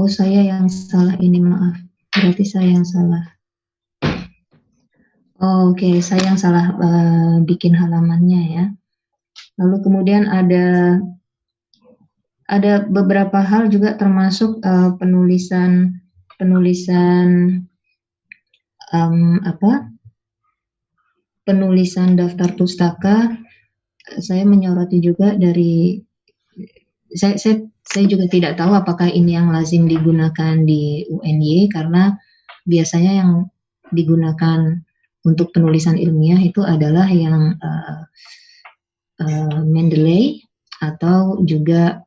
saya yang salah ini, maaf. Berarti saya yang salah. Oke, saya yang salah bikin halamannya ya. Lalu kemudian ada beberapa hal juga termasuk penulisan daftar pustaka. Saya menyoroti juga dari saya juga tidak tahu apakah ini yang lazim digunakan di UNY, karena biasanya yang digunakan untuk penulisan ilmiah itu adalah yang Mendeley atau juga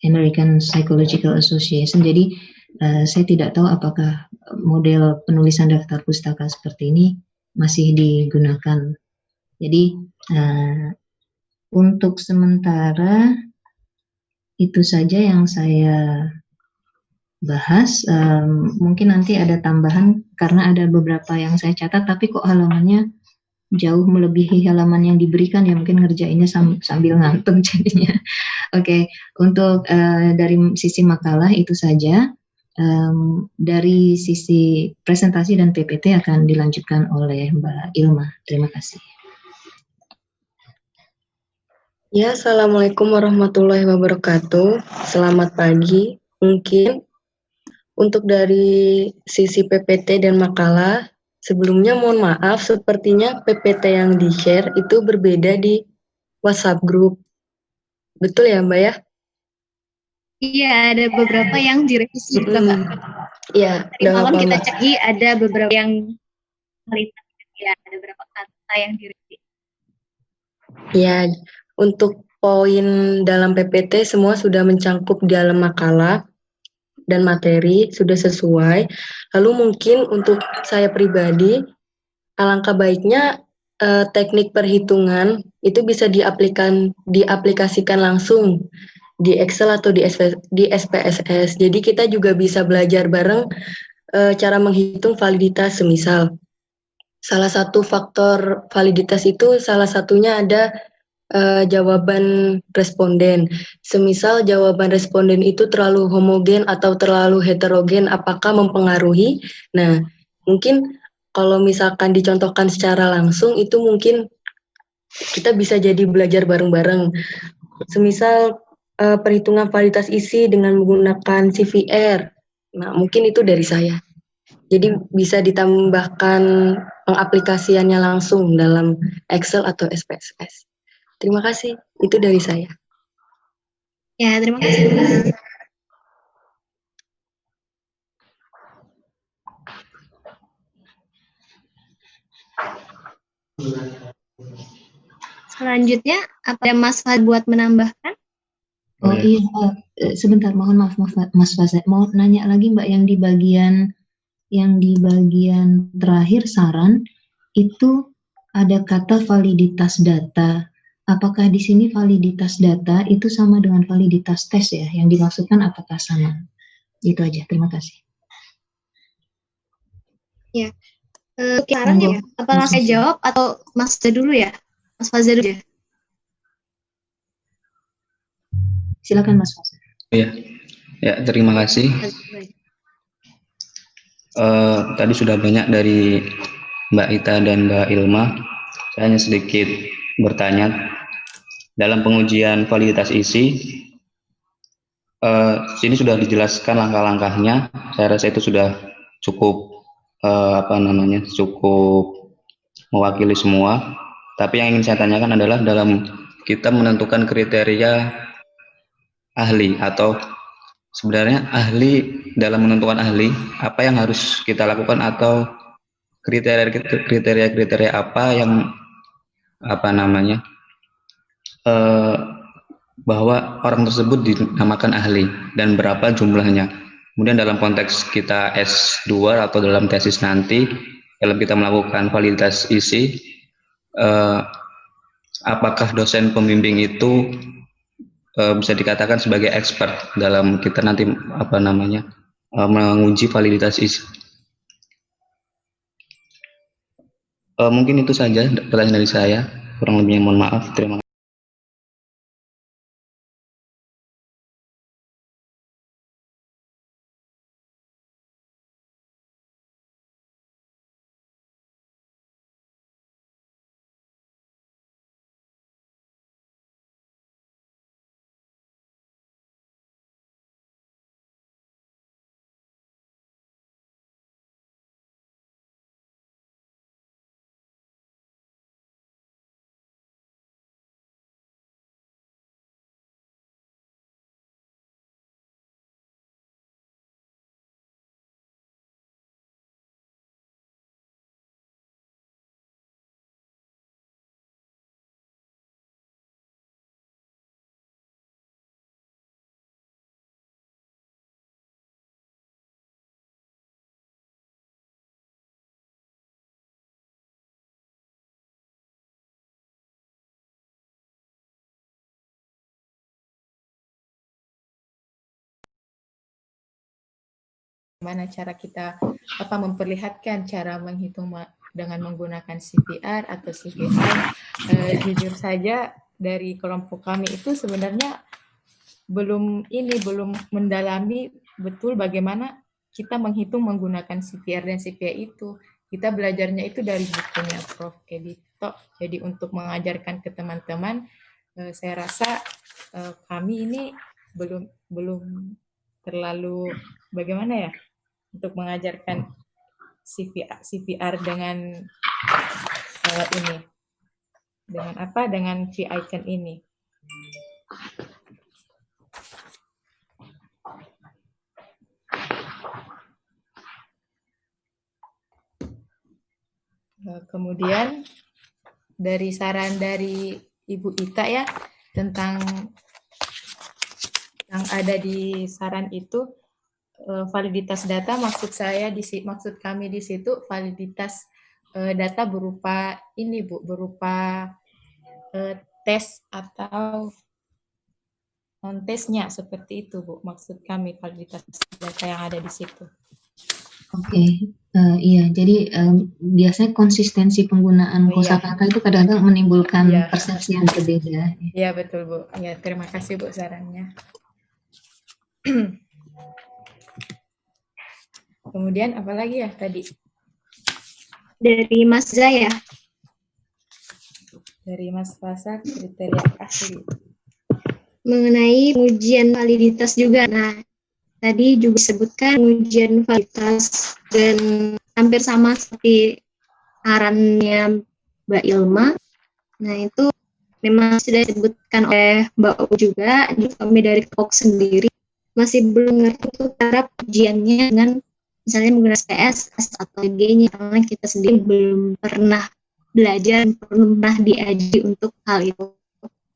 American Psychological Association. Jadi saya tidak tahu apakah model penulisan daftar pustaka seperti ini masih digunakan. Jadi untuk sementara itu saja yang saya bahas. Mungkin nanti ada tambahan karena ada beberapa yang saya catat, tapi kok halamannya jauh melebihi halaman yang diberikan ya, mungkin ngerjainnya sambil ngantuk jadinya. Oke, untuk dari sisi makalah itu saja. Dari sisi presentasi dan PPT akan dilanjutkan oleh Mbak Ilma. Terima kasih. Ya, Assalamualaikum warahmatullahi wabarakatuh. Selamat pagi. Mungkin untuk dari sisi PPT dan makalah, sebelumnya mohon maaf, sepertinya PPT yang di-share itu berbeda di WhatsApp group. Betul ya, Mbak ya? Iya, ada beberapa yang direvisi juga, Mbak. Iya, tadi malam kita cek ada beberapa yang ya, ada beberapa kata yang direvisi. Ya, untuk poin dalam PPT semua sudah mencangkup dalam makalah dan materi, sudah sesuai. Lalu mungkin untuk saya pribadi, alangkah baiknya teknik perhitungan itu bisa diaplikasikan langsung di Excel atau di SPSS. Jadi kita juga bisa belajar bareng cara menghitung validitas. Semisal salah satu faktor validitas itu salah satunya ada jawaban responden. Semisal jawaban responden itu terlalu homogen atau terlalu heterogen, apakah mempengaruhi? Nah, mungkin kalau misalkan dicontohkan secara langsung itu mungkin kita bisa jadi belajar bareng-bareng. Semisal perhitungan validitas isi dengan menggunakan CVR. Nah, mungkin itu dari saya. Jadi bisa ditambahkan pengaplikasiannya langsung dalam Excel atau SPSS. Terima kasih. Itu dari saya. Ya, terima kasih. Selanjutnya, apa ada Mas Fad buat menambahkan? Oh iya, sebentar, mohon maaf Mas Fazet, mau nanya lagi Mbak yang di bagian terakhir saran itu ada kata validitas data. Apakah di sini validitas data itu sama dengan validitas tes ya? Yang dimaksudkan apakah sama? Itu aja, terima kasih. Ya, saran ya. Apa saya jawab atau Mas Faza dulu ya? Mas Faza dulu ya. Silakan Mas Faza. Ya, terima kasih. Tadi sudah banyak dari Mbak Ita dan Mbak Ilma. Saya hanya sedikit bertanya. Dalam pengujian validitas isi, sini sudah dijelaskan langkah-langkahnya. Saya rasa itu sudah cukup cukup mewakili semua. Tapi yang ingin saya tanyakan adalah dalam kita menentukan kriteria ahli, atau sebenarnya ahli, dalam menentukan ahli apa yang harus kita lakukan, atau kriteria apa yang bahwa orang tersebut dinamakan ahli dan berapa jumlahnya. Kemudian dalam konteks kita S2 atau dalam tesis nanti, dalam kita melakukan validitas isi, apakah dosen pembimbing itu bisa dikatakan sebagai expert dalam kita nanti menguji validitas isi. Mungkin itu saja pertanyaan dari saya, kurang lebihnya mohon maaf. Terima kasih. Bagaimana cara kita memperlihatkan cara menghitung dengan menggunakan CPR atau CPI. Jujur saja dari kelompok kami itu sebenarnya belum mendalami betul bagaimana kita menghitung menggunakan CPR dan CPI itu. Kita belajarnya itu dari bukunya Prof. Edito. Jadi untuk mengajarkan ke teman-teman, saya rasa kami ini belum terlalu bagaimana ya untuk mengajarkan CPR dengan dengan V-icon ini. Kemudian dari saran dari Ibu Ita ya tentang yang ada di saran itu, validitas data, maksud kami di situ validitas data berupa ini Bu, berupa tes atau non tesnya, seperti itu Bu, maksud kami validitas data yang ada di situ. Oke, iya, jadi biasanya konsistensi penggunaan kosakata itu kadang-kadang menimbulkan persepsi yang berbeda. Iya betul Bu, ya terima kasih Bu sarannya. Kemudian apa lagi ya tadi? Dari Mas Zaya. dari Mas Fasa, kriteria ahli. Mengenai ujian validitas juga. Nah, tadi juga disebutkan ujian validitas dan hampir sama seperti sarannya Mbak Ilma. Nah, itu memang sudah disebutkan oleh Mbak U juga kami dari KOK sendiri masih belum ngerti untuk cara ujiannya dengan misalnya menggunakan SPS atau G-nya, karena kita sendiri belum pernah belajar, belum pernah diajari untuk hal itu,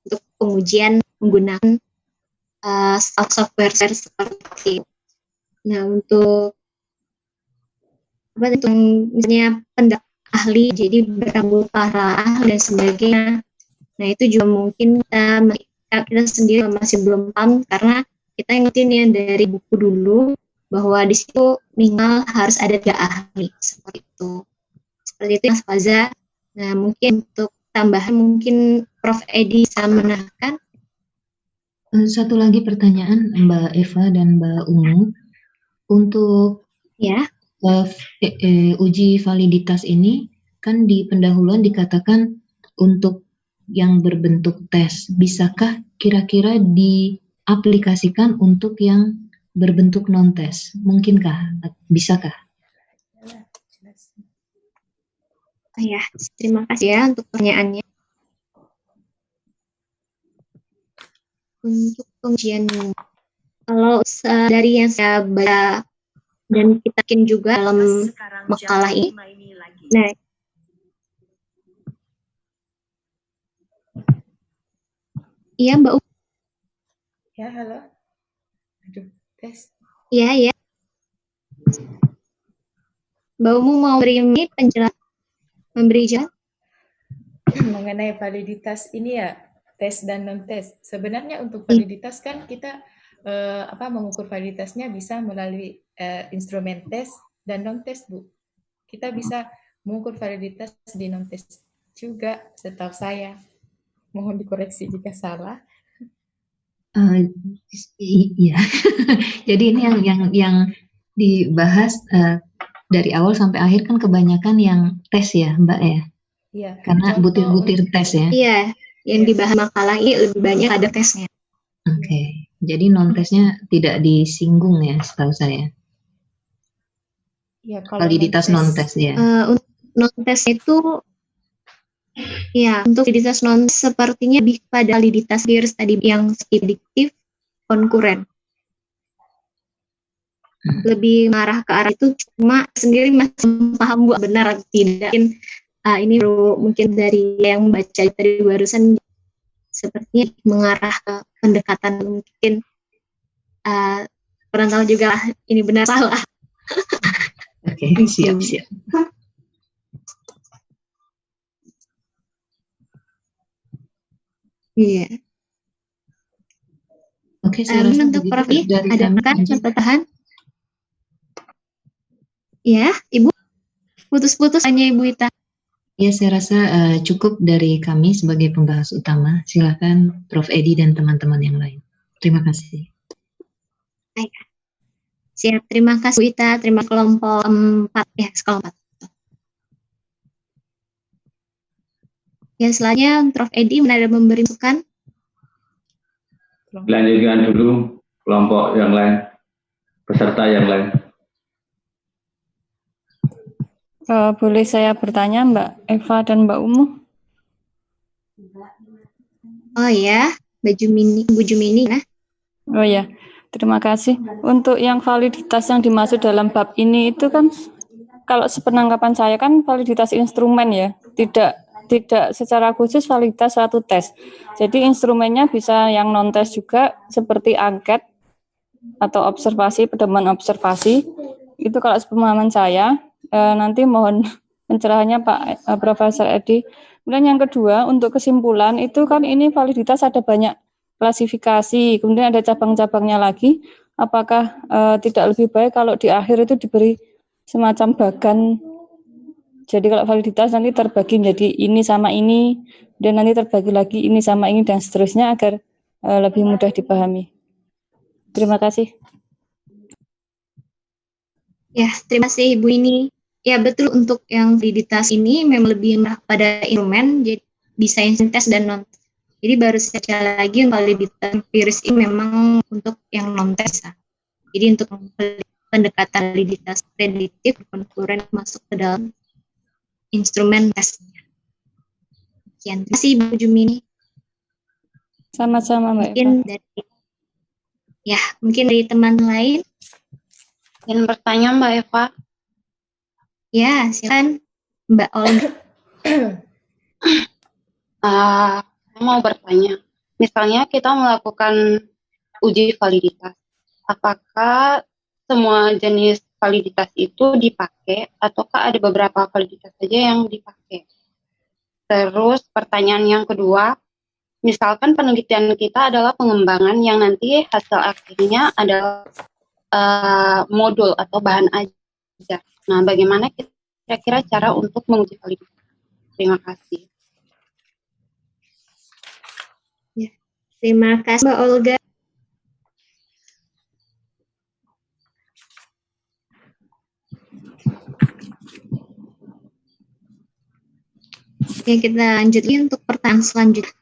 untuk pengujian menggunakan software seperti itu. Nah, untuk apa itu misalnya pendapat ahli, jadi beranggota ahli dan sebagainya. Nah, itu juga mungkin kita sendiri masih belum paham, karena kita ingetin ya dari buku dulu bahwa di situ minimal harus ada 3 ahli seperti itu. Seperti itu Mas Faza. Nah, mungkin untuk tambahan mungkin Prof. Edi bisa menambahkan. Satu lagi pertanyaan Mbak Eva dan Mbak Ungu. Untuk Ya, uji validitas ini kan di pendahuluan dikatakan untuk yang berbentuk tes. Bisakah kira-kira diaplikasikan untuk yang berbentuk non-tes? Mungkinkah? Bisakah? ya, terima kasih ya untuk pertanyaannya. Untuk pengujian, kalau dari yang saya baca dan kita yakin juga dalam makalah ini, nah, iya Mbak U. Ya, halo. Aduh, tes. Iya, ya. Mbak Umu mau beri penjelasan, memberi jawaban? Mengenai validitas ini ya, tes dan non-tes. Sebenarnya untuk validitas kan kita mengukur validitasnya bisa melalui instrumen tes dan non-tes, Bu. Kita bisa mengukur validitas di non-tes juga, setahu saya. Mohon dikoreksi jika salah. Iya. Jadi ini yang dibahas dari awal sampai akhir kan kebanyakan yang tes ya, Mbak ya. Iya. Karena butir-butir tes ya. Iya, yang dibahas makalah ini lebih banyak ada tesnya. Oke. Jadi non-tesnya tidak disinggung ya, setahu saya. Ya, kalau Validitas non-tes ya. Untuk non-tes itu, ya, untuk validitas non sepertinya lebih pada validitas virus tadi yang prediktif konkuren. Lebih mengarah ke arah itu, cuma sendiri masih paham Bu benar atau tidak. Ini mungkin dari yang membaca tadi barusan sepertinya mengarah ke pendekatan mungkin kurang tahu juga lah ini benar salah. Oke, siap. Iya. Oke, saya rasa untuk begitu Prof. dari ada kami. rekan catatan? Ya, Ibu. Putus-putus hanya Ibu Ita. Ya, saya rasa cukup dari kami sebagai pembahas utama. Silakan Prof. Edi dan teman-teman yang lain. Terima kasih. Baik. Siap, terima kasih Bu Ita. Terima kelompok 4 ya, kelompok 4. Ya, selanjutnya Prof. Edi ada memberi masukan. Lanjutkan dulu kelompok yang lain, peserta yang lain. Boleh saya bertanya Mbak Eva dan Mbak Umu? Oh ya, Bu Jumini ya. Oh ya, terima kasih. Untuk yang validitas yang dimaksud dalam bab ini itu kan, kalau sepenangkapan saya kan validitas instrumen ya, tidak secara khusus validitas suatu tes. Jadi instrumennya bisa yang non-tes juga, seperti angket atau observasi, pedoman observasi. Itu kalau sepemahaman saya. Nanti mohon pencerahannya Pak Profesor Edi. Kemudian yang kedua, untuk kesimpulan itu kan ini validitas ada banyak klasifikasi, kemudian ada cabang-cabangnya lagi. Apakah tidak lebih baik kalau di akhir itu diberi semacam bagan? Jadi kalau validitas nanti terbagi menjadi ini sama ini, dan nanti terbagi lagi ini sama ini, dan seterusnya agar lebih mudah dipahami. Terima kasih. Ya, terima kasih Ibu ini. Ya, betul, untuk yang validitas ini memang lebih pada instrumen bisa instant test dan non. Jadi baru sekali lagi validitas empiris ini memang untuk yang non tes. Jadi untuk pendekatan validitas prediktif konkuren masuk ke dalam instrumen tesnya. Sekian. Terima kasih Bu Jumini. Sama-sama Mbak Mungkin Eva. Mungkin dari teman lain. Dan bertanya Mbak Eva. Ya, silakan Mbak Olga. Saya mau bertanya, misalnya kita melakukan uji validitas, apakah semua jenis validitas itu dipakai, ataukah ada beberapa validitas saja yang dipakai? Terus pertanyaan yang kedua, misalkan penelitian kita adalah pengembangan yang nanti hasil akhirnya adalah modul atau bahan ajar. Nah, bagaimana kira-kira cara untuk menguji validitas? Terima kasih. Terima kasih Mbak Olga. Oke, kita lanjut untuk pertanyaan selanjutnya.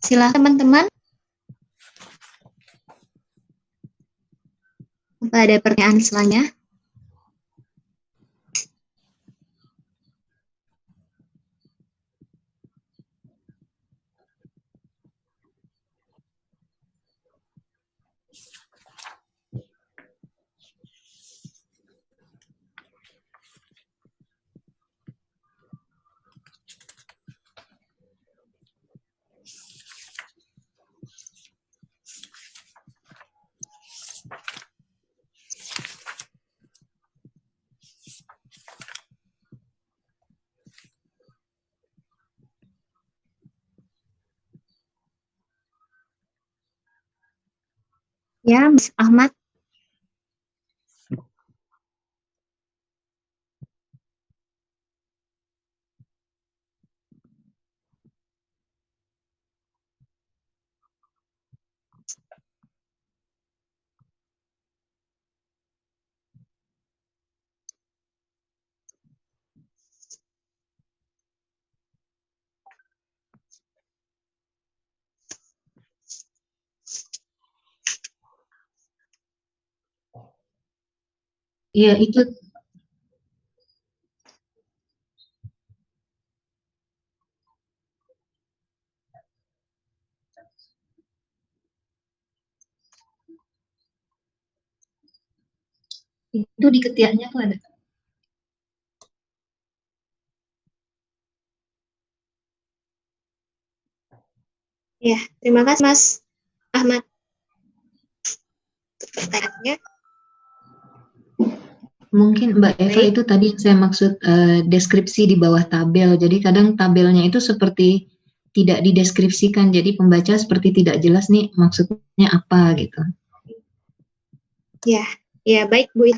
Silakan teman-teman. Apa ada pertanyaan selanjutnya? Ya, Mas Ahmad. Iya, itu di ketiaknya tuh ada. Ya, terima kasih Mas Ahmad. Pertanyaannya. Mungkin Mbak Eva Baik. itu tadi yang saya maksud deskripsi di bawah tabel. Jadi kadang tabelnya itu seperti tidak dideskripsikan. Jadi pembaca seperti tidak jelas nih maksudnya apa gitu. Ya baik Bu.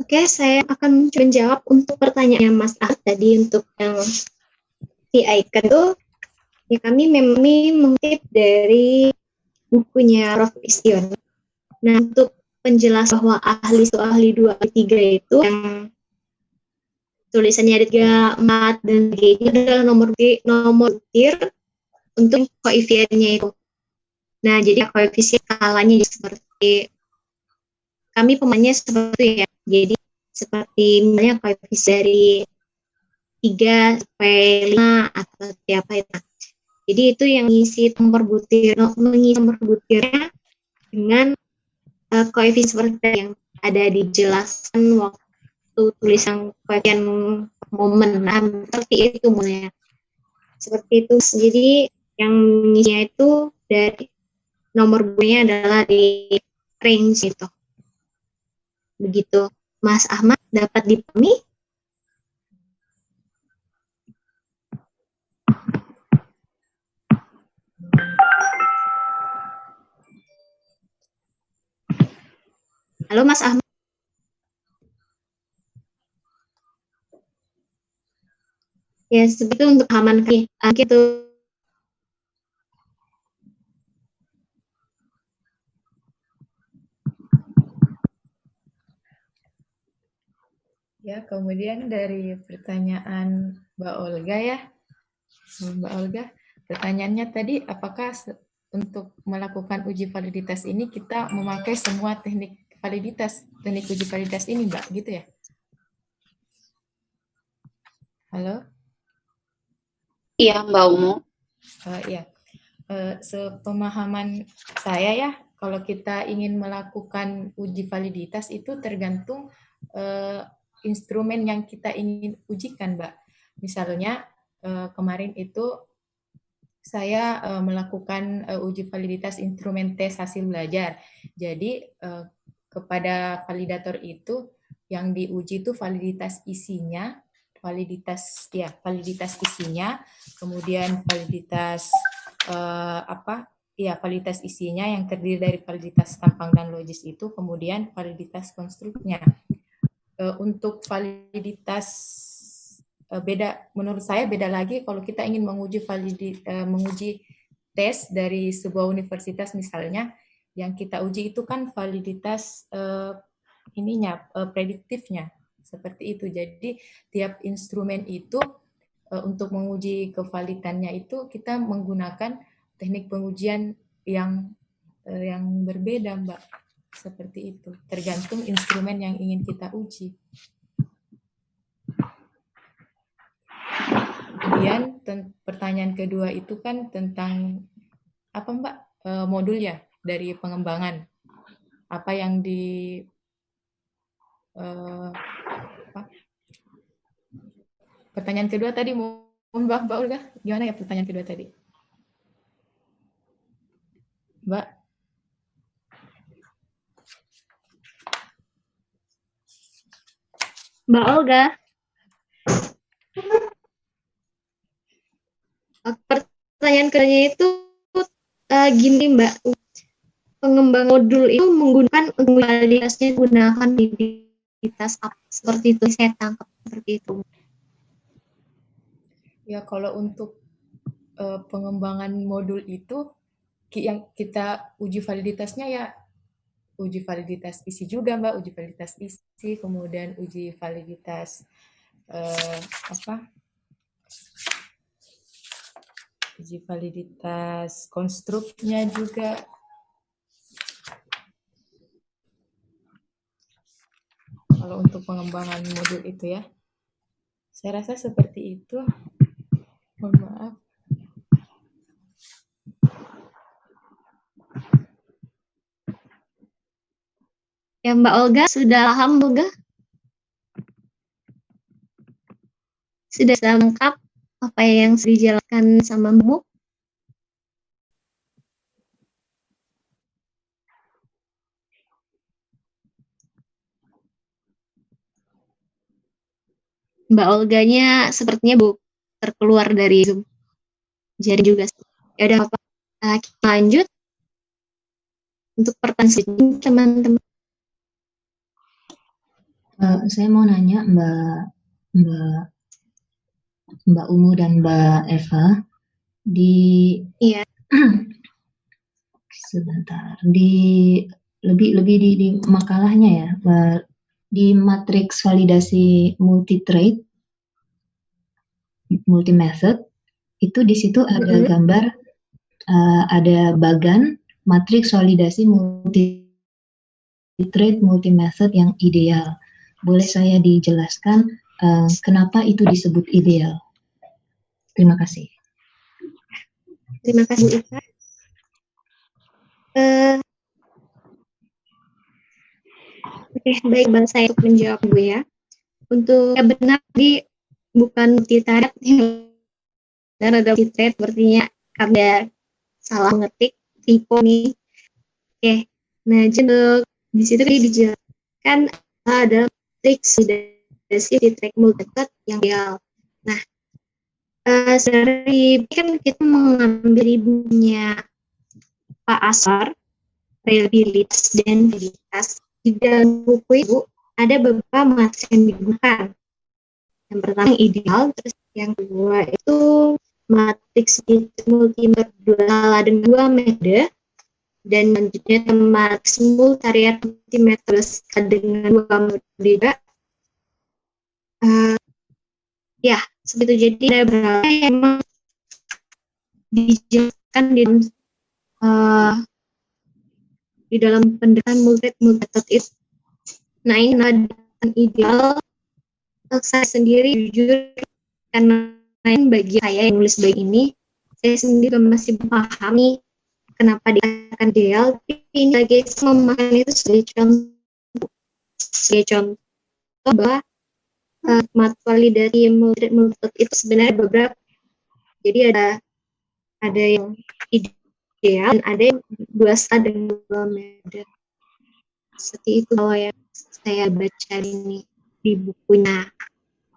Oke, saya akan menjawab untuk pertanyaan Mas Ahmad tadi untuk yang di icon itu. Ya, kami mengutip dari bukunya Prof. Istion. Nah, untuk penjelasan bahwa ahli 1, ahli 2, ahli 3 itu yang tulisannya ada 3, 4, dan itu adalah nomor butir untuk koefiennya itu. Nah, jadi koefisien skalanya seperti kami pemainnya seperti ya. Jadi seperti misalnya koefisien dari 3 sampai 5 atau apa itu. Jadi itu yang mengisi nomor butirnya dengan koefisien seperti yang ada dijelaskan waktu tulisan koefisien momen. Nah, seperti itu mulanya. Seperti itu. Jadi yang mengisinya itu dari nomor butirnya adalah di range itu. Begitu. Mas Ahmad, dapat dipahami? Halo Mas Ahmad. Ya, seperti itu untuk halaman kami. Gitu. Ya, kemudian dari pertanyaan Mbak Olga ya. Mbak Olga, pertanyaannya tadi apakah untuk melakukan uji validitas ini kita memakai semua teknik uji validitas ini, Mbak, gitu ya? Halo? Iya, Mbak Umu. Iya. Sepemahaman saya ya, kalau kita ingin melakukan uji validitas itu tergantung instrumen yang kita ingin ujikan, Mbak. Misalnya kemarin itu saya melakukan uji validitas instrumen tes hasil belajar. Jadi kepada validator itu yang diuji itu validitas isinya, validitas isinya, kemudian validitas validitas isinya yang terdiri dari validitas tampang dan logis itu, kemudian validitas konstruknya. Untuk validitas beda, menurut saya beda lagi kalau kita ingin menguji tes dari sebuah universitas misalnya, yang kita uji itu kan validitas prediktifnya seperti itu. Jadi tiap instrumen itu untuk menguji kevalidannya itu kita menggunakan teknik pengujian yang berbeda, Mbak. Seperti itu, tergantung instrumen yang ingin kita uji. Kemudian pertanyaan kedua itu kan tentang apa, Mbak? Modul ya dari pengembangan. Apa yang pertanyaan kedua tadi, Mbak Olga, gimana ya pertanyaan kedua tadi? Mbak? Mbak Olga. Pertanyaan keduanya itu gini, Mbak. Pengembang modul itu menggunakan untuk validitasnya menggunakan validitas apa? Seperti itu saya tangkap seperti itu. Ya, kalau untuk pengembangan modul itu yang kita uji validitasnya ya uji validitas isi juga, Mbak, uji validitas isi, kemudian uji validitas uji validitas konstruknya juga. Kalau untuk pengembangan modul itu ya, saya rasa seperti itu. Mohon maaf. Ya, Mbak Olga, sudah paham, Olga? Sudah lengkap apa yang dijelaskan sama Mbak? Mbak Olganya sepertinya terkeluar dari Zoom. Jadi juga ya udah apa? Kita lanjut untuk pertanyaan teman-teman. Saya mau nanya Mbak Umu dan Mbak Eva Iya. Sebentar, di lebih di makalahnya ya, di matriks validasi multi-trade, multi-method, itu di situ ada gambar, ada bagan matriks validasi multi-trade, multi-method yang ideal. Boleh saya dijelaskan kenapa itu disebut ideal? Terima kasih. Terima kasih, Bu Ika. Oke, baik, Bang, saya untuk menjawab, Bu ya. Untuk yang benar di bukan multi-trade, dan ada multi-trade sepertinya ada salah ngetik tipe nih. Oke, nah jadi di situ dijelaskan ada matriks validasi multi-trade multi-method yang ideal. Nah, dari kan kita mengambil ibunya Pak Asar, reliabilitas dan validitas. Di dalam buku itu ada beberapa matriks yang digunakan. Yang pertama yang ideal, terus yang kedua itu matriks multi-skala dengan 2 metode, dan selanjutnya matriks multivariat multimetode dengan 2 metode juga. Ya, seperti itu. Jadi ada beberapa yang memang dijelaskan di dalam pendekatan multi-method itu. Nah, ini adalah ideal. Saya sendiri jujur, karena bagi saya yang nulis baik ini, saya sendiri masih memahami kenapa dikatakan ideal. Tapi ini lagi memahami itu sebagai contoh bahwa materi dari multi-method itu sebenarnya beberapa. Jadi ada yang ideal dan ada yang 2 skala dengan 2 metode. Seperti itu kalau yang saya baca ini di bukunya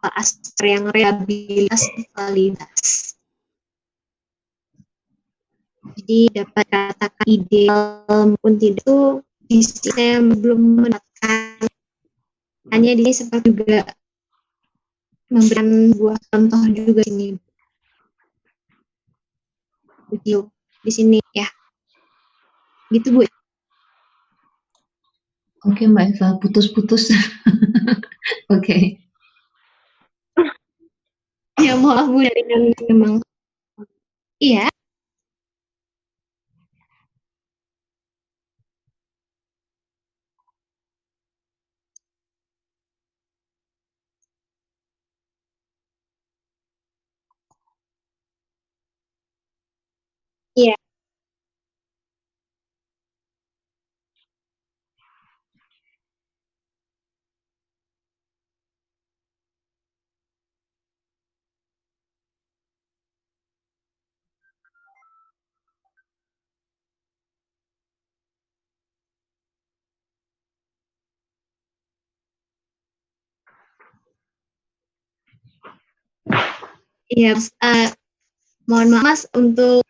Pak Asar yang reliabilitas validitas. Jadi dapat katakan ideal maupun tidak itu di sini saya belum mendapatkan. Hanya di sini seperti juga memberikan buah contoh juga ini. Video di sini ya. Gitu, Bu. Oke, Mbak Eva, putus-putus. Oke. Ya, maaf, Bu, dari memang. Iya. Iya. Iya, mohon maaf Mas, untuk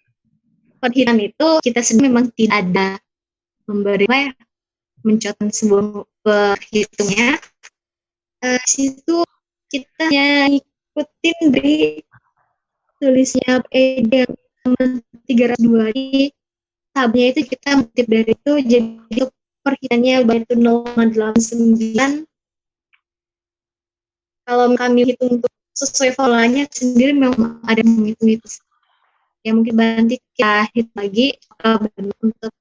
perhitungan itu kita sendiri memang tidak ada memberi mencontohkan sebuah perhitungnya. Situ kita hanya ngikutin dari tulisnya PED yang 302 di tabnya itu kita mengutip dari itu, jadi untuk perhitungannya itu 0,89. Kalau kami hitung untuk sesuai formulanya sendiri memang ada menghitung itu. Ya mungkin nanti kita hit lagi untuk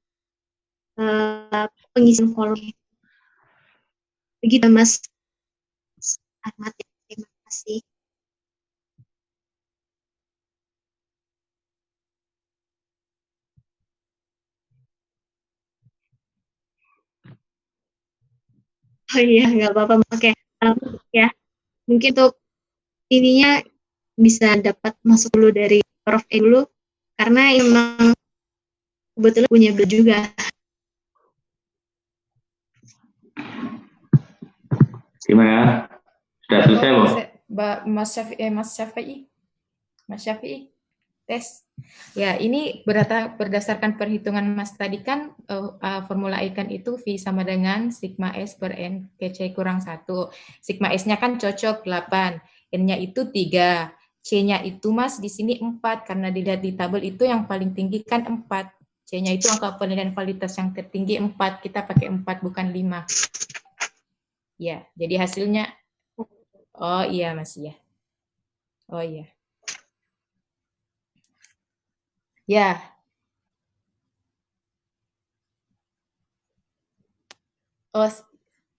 pengisian volume. Begitu Mas Ahmad, terima kasih. Oh iya, nggak apa-apa. Oke, ya mungkin untuk ininya bisa dapat masuk dulu dari Prof. E dulu, karena emang kebetulan punya beliau juga. Gimana? Sudah selesai, Bu? Mas Syafi'i, tes. Ya, ini berdasarkan perhitungan Mas tadi kan formula ikan itu V sama dengan sigma S per N kc kurang 1. Sigma S-nya kan cocok 8, N-nya itu 3, C-nya itu Mas di sini 4, karena dilihat di tabel itu yang paling tinggi kan 4. C-nya itu angka penilaian validitas yang tertinggi 4, kita pakai 4 bukan 5. Ya, jadi hasilnya, oh iya Mas ya. Oh iya. Ya. Oh,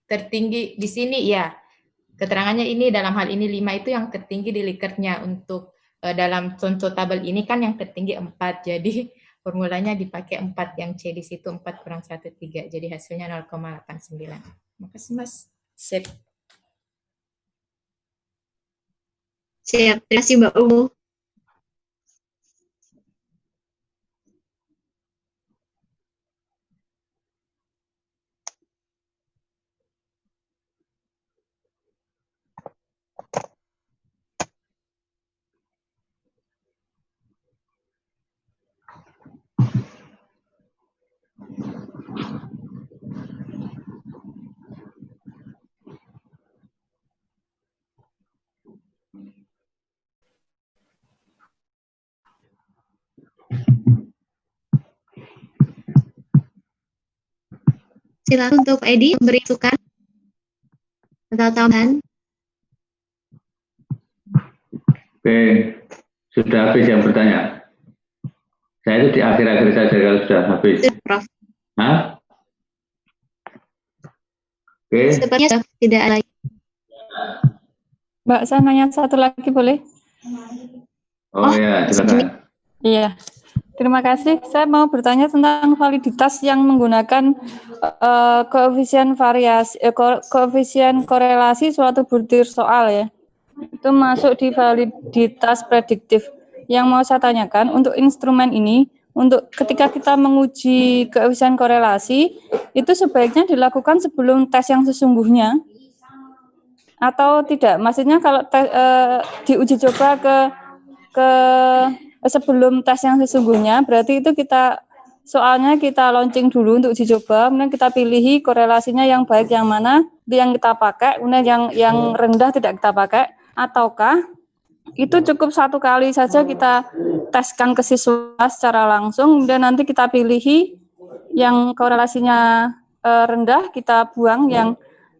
tertinggi di sini ya. Keterangannya ini dalam hal ini 5 itu yang tertinggi di Likert-nya. Untuk dalam contoh tabel ini kan yang tertinggi 4. Jadi formulanya dipakai 4 yang C di situ 4 kurang 1 3. Jadi hasilnya 0,89. Makasih Mas. Sip. Siap. Terima kasih Mbak Umu. Silakan untuk Pak Edi memberi masukan atau tambahan. Oke, sudah habis yang bertanya. Saya itu di akhir-akhir saja kalau sudah habis. Prof. Hah? Oke. Sepertinya sudah tidak ada lagi. Mbak, saya nanya satu lagi boleh? Oh ya, silakan. Iya. Terima kasih. Saya mau bertanya tentang validitas yang menggunakan koefisien variasi, koefisien korelasi suatu butir soal ya. Itu masuk di validitas prediktif. Yang mau saya tanyakan untuk instrumen ini, untuk ketika kita menguji koefisien korelasi, itu sebaiknya dilakukan sebelum tes yang sesungguhnya atau tidak? Maksudnya kalau diuji coba ke sebelum tes yang sesungguhnya, berarti itu soalnya kita launching dulu untuk uji coba, kemudian kita pilihi korelasinya yang baik yang mana, yang kita pakai, kemudian yang rendah tidak kita pakai, ataukah itu cukup satu kali saja kita teskan ke siswa secara langsung, kemudian nanti kita pilihi yang korelasinya rendah kita buang,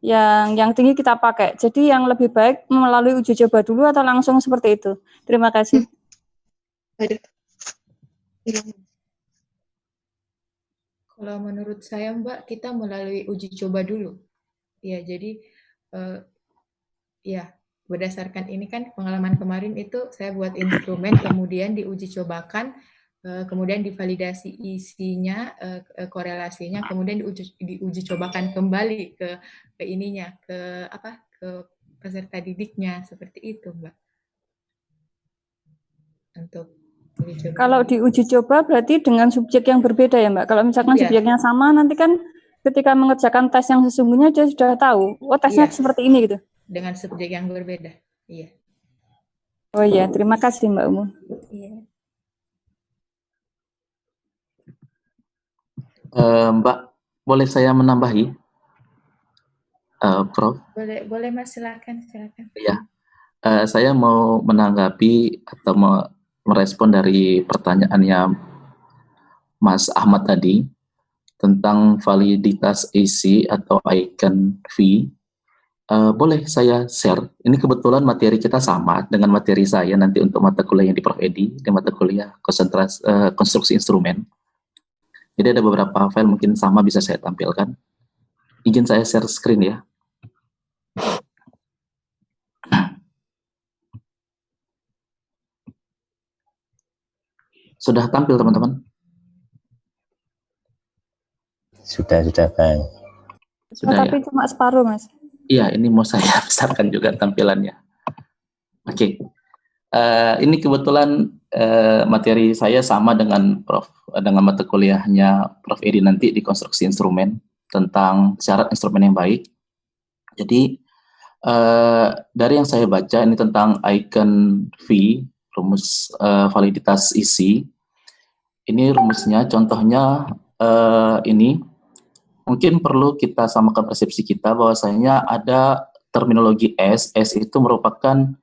yang tinggi kita pakai. Jadi yang lebih baik melalui uji coba dulu atau langsung seperti itu. Terima kasih. Kalau menurut saya Mbak, kita melalui uji coba dulu. Ya, jadi ya berdasarkan ini kan pengalaman kemarin itu saya buat instrumen, kemudian diuji cobakan, kemudian divalidasi isinya, korelasinya, kemudian diuji cobakan kembali ke ininya, ke peserta didiknya, seperti itu Mbak. Untuk kalau diuji coba berarti dengan subjek yang berbeda ya Mbak. Kalau misalkan subjeknya sama, nanti kan ketika mengerjakan tes yang sesungguhnya dia sudah tahu, oh tesnya seperti ini gitu. Dengan subjek yang berbeda, iya. Oh iya, terima kasih Mbak Umu. Iya. Mbak, boleh saya menambahi, Prof? Boleh Mas, silakan. Iya, saya mau menanggapi atau merespon dari pertanyaannya Mas Ahmad tadi tentang validitas AC atau icon V. Boleh saya share? Ini kebetulan materi kita sama dengan materi saya nanti untuk mata kuliah yang di Prof Edi, di mata kuliah konstruksi instrumen. Jadi ada beberapa file mungkin sama bisa saya tampilkan. Izin saya share screen ya. Sudah tampil teman-teman? Sudah Kang. Sudah, tapi ya? Cuma separuh Mas. Iya, ini mau saya besarkan juga tampilannya. Oke. Ini kebetulan materi saya sama dengan dengan mata kuliahnya Prof Edi nanti di konstruksi instrumen tentang syarat instrumen yang baik. Jadi dari yang saya baca ini tentang icon V, rumus validitas isi. Ini rumusnya, contohnya ini mungkin perlu kita samakan persepsi kita bahwasanya ada terminologi S itu merupakan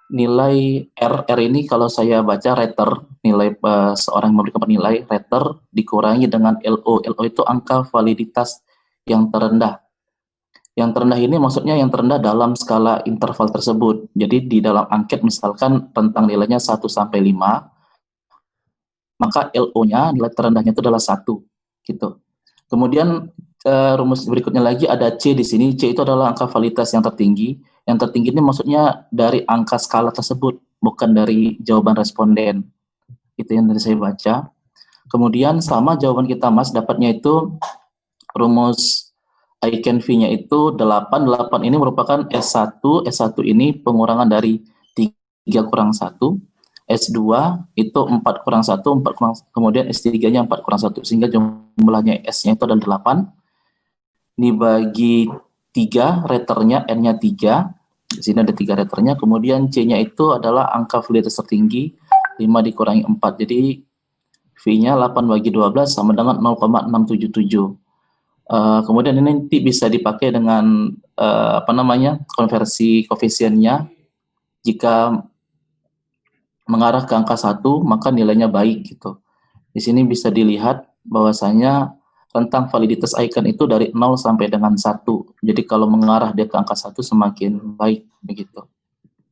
nilai R ini kalau saya baca rater, nilai seorang yang memberikan penilai, rater dikurangi dengan LO. LO itu angka validitas yang terendah. Yang terendah ini maksudnya yang terendah dalam skala interval tersebut. Jadi di dalam angket misalkan rentang nilainya 1 sampai 5, maka LO-nya, nilai terendahnya itu adalah 1, gitu. Kemudian rumus berikutnya lagi ada C di sini. C itu adalah angka validitas yang tertinggi. Yang tertinggi ini maksudnya dari angka skala tersebut, bukan dari jawaban responden. Itu yang tadi saya baca. Kemudian sama jawaban kita, Mas, dapatnya itu rumus ICAN-V-nya itu 8. 8 ini merupakan S1. S1 ini pengurangan dari 3 kurang 1. S2 itu 4 kurang 1, 4 kurang, kemudian S3-nya 4 kurang 1, sehingga jumlahnya S-nya itu adalah 8. Dibagi 3, raternya N-nya 3. Di sini ada 3 raternya, kemudian C-nya itu adalah angka validitas tertinggi, 5 dikurangi 4. Jadi V-nya 8 bagi 12 sama dengan 0,677. Kemudian ini nanti bisa dipakai dengan konversi koefisiennya. Jika mengarah ke angka 1, maka nilainya baik gitu. Di sini bisa dilihat bahwasanya rentang validitas ICAN itu dari 0 sampai dengan 1. Jadi kalau mengarah dia ke angka 1 semakin baik begitu.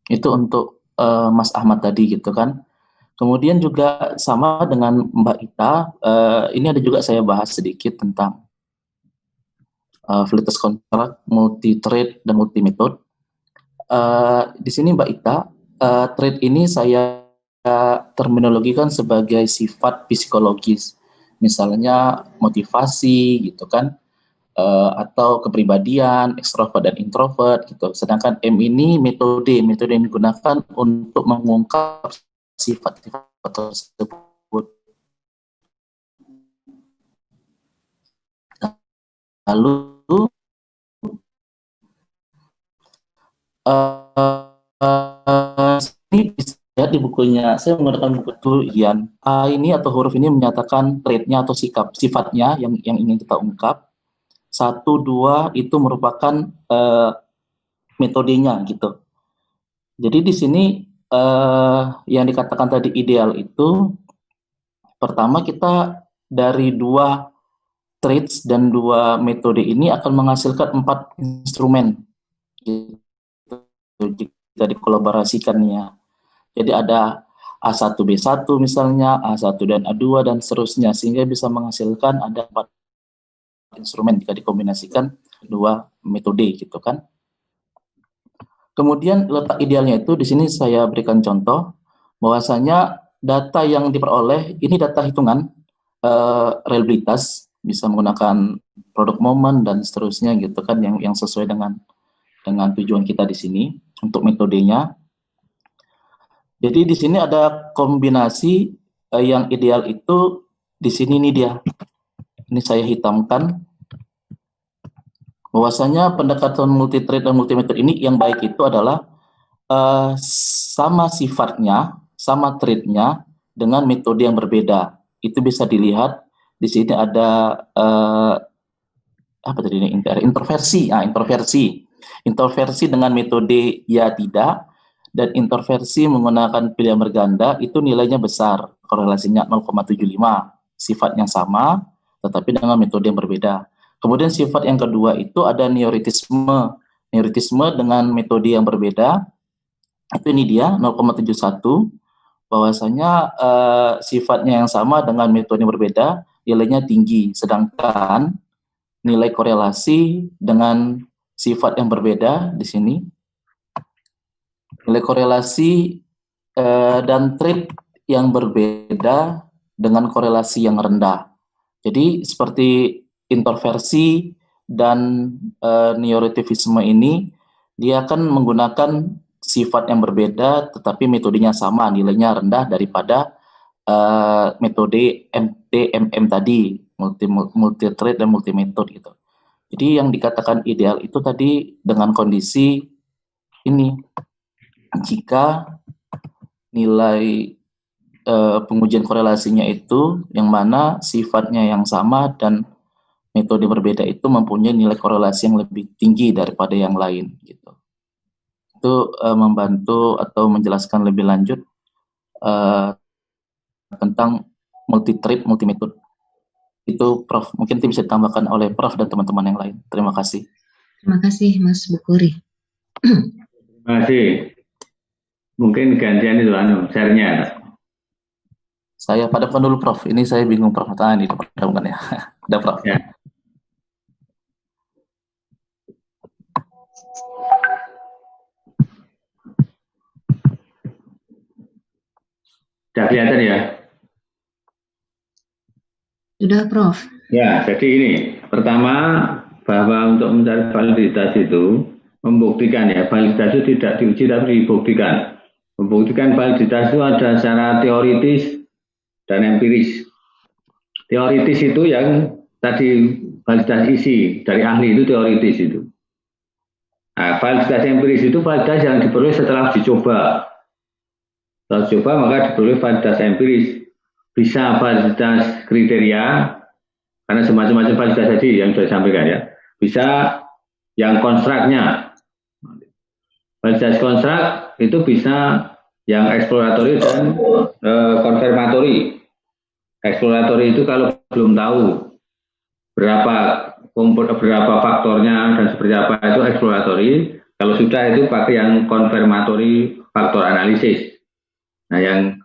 Itu untuk Mas Ahmad tadi gitu kan. Kemudian juga sama dengan Mbak Ita, ini ada juga saya bahas sedikit tentang validitas kontrak, multi-trade dan multi-metode. Di sini Mbak Ita, trade ini saya terminologikan sebagai sifat psikologis, misalnya motivasi gitu kan, atau kepribadian ekstrovert dan introvert gitu. Sedangkan M ini metode yang digunakan untuk mengungkap sifat-sifat tersebut. Lalu ini bisa lihat di bukunya, saya menggunakan buku itu Ian. A ini atau huruf ini menyatakan trait-nya atau sifatnya yang ingin kita ungkap. 1, 2 itu merupakan metodenya gitu. Jadi di sini yang dikatakan tadi ideal itu, pertama kita dari 2 traits dan 2 metode ini akan menghasilkan 4 instrumen gitu, jika dikolaborasikannya. Jadi ada A1, B1 misalnya, A1 dan A2 dan seterusnya, sehingga bisa menghasilkan ada 4 instrumen jika dikombinasikan 2 metode gitu kan. Kemudian letak idealnya itu di sini saya berikan contoh bahwasanya data yang diperoleh ini data hitungan reliabilitas, bisa menggunakan produk momen dan seterusnya gitu kan, yang sesuai dengan tujuan kita di sini untuk metodenya. Jadi di sini ada kombinasi yang ideal itu di sini nih dia. Ini saya hitamkan bahwasanya pendekatan multi-trade dan multi-metode ini yang baik itu adalah sama sifatnya, sama trade-nya dengan metode yang berbeda. Itu bisa dilihat di sini ada interversi. Interversi dengan metode ya tidak, dan interversi menggunakan pilihan berganda itu nilainya besar, korelasinya 0,75, sifatnya sama tetapi dengan metode yang berbeda. Kemudian sifat yang kedua itu ada neoritisme dengan metode yang berbeda, itu ini dia 0,71, bahwasanya sifatnya yang sama dengan metode yang berbeda nilainya tinggi, sedangkan nilai korelasi dengan sifat yang berbeda di sini, nilai korelasi dan trait yang berbeda dengan korelasi yang rendah. Jadi seperti interversi dan neoritivisme ini, dia akan menggunakan sifat yang berbeda tetapi metodenya sama, nilainya rendah daripada metode MTMM tadi, multi-trade dan multi-metode gitu. Jadi yang dikatakan ideal itu tadi dengan kondisi ini, jika nilai pengujian korelasinya itu yang mana sifatnya yang sama dan metode berbeda itu mempunyai nilai korelasi yang lebih tinggi daripada yang lain gitu. itu membantu atau menjelaskan lebih lanjut tentang multi trip, multi metode. Itu Prof, mungkin bisa ditambahkan oleh Prof dan teman-teman yang lain. Terima kasih. Terima kasih Mas Bukuri. Terima kasih. Mungkin gantian itu share-nya. Saya padamkan dulu Prof. Ini saya bingung Prof. Ini padamkan ya. Ada Prof. Ya. Sudah kelihatan ya? Sudah Prof. Ya, jadi ini pertama bahwa untuk mencari validitas itu membuktikan ya, validitas itu tidak diuji tapi dibuktikan. Membuktikan validitas itu ada secara teoritis dan empiris. Teoritis itu yang tadi validitas isi dari ahli itu teoritis itu. Nah, validitas empiris itu validitas yang diperoleh setelah dicoba. Setelah dicoba maka diperoleh validitas empiris. Bisa validitas kriteria, karena semacam-macam validitas tadi yang sudah disampaikan ya. Bisa yang konstruknya. Validitas konstruk itu bisa yang eksploratori dan konfirmatori. Eksploratori itu kalau belum tahu berapa faktornya dan seperti apa itu eksploratori. Kalau sudah itu pakai yang konfirmatori faktor analisis. Nah, yang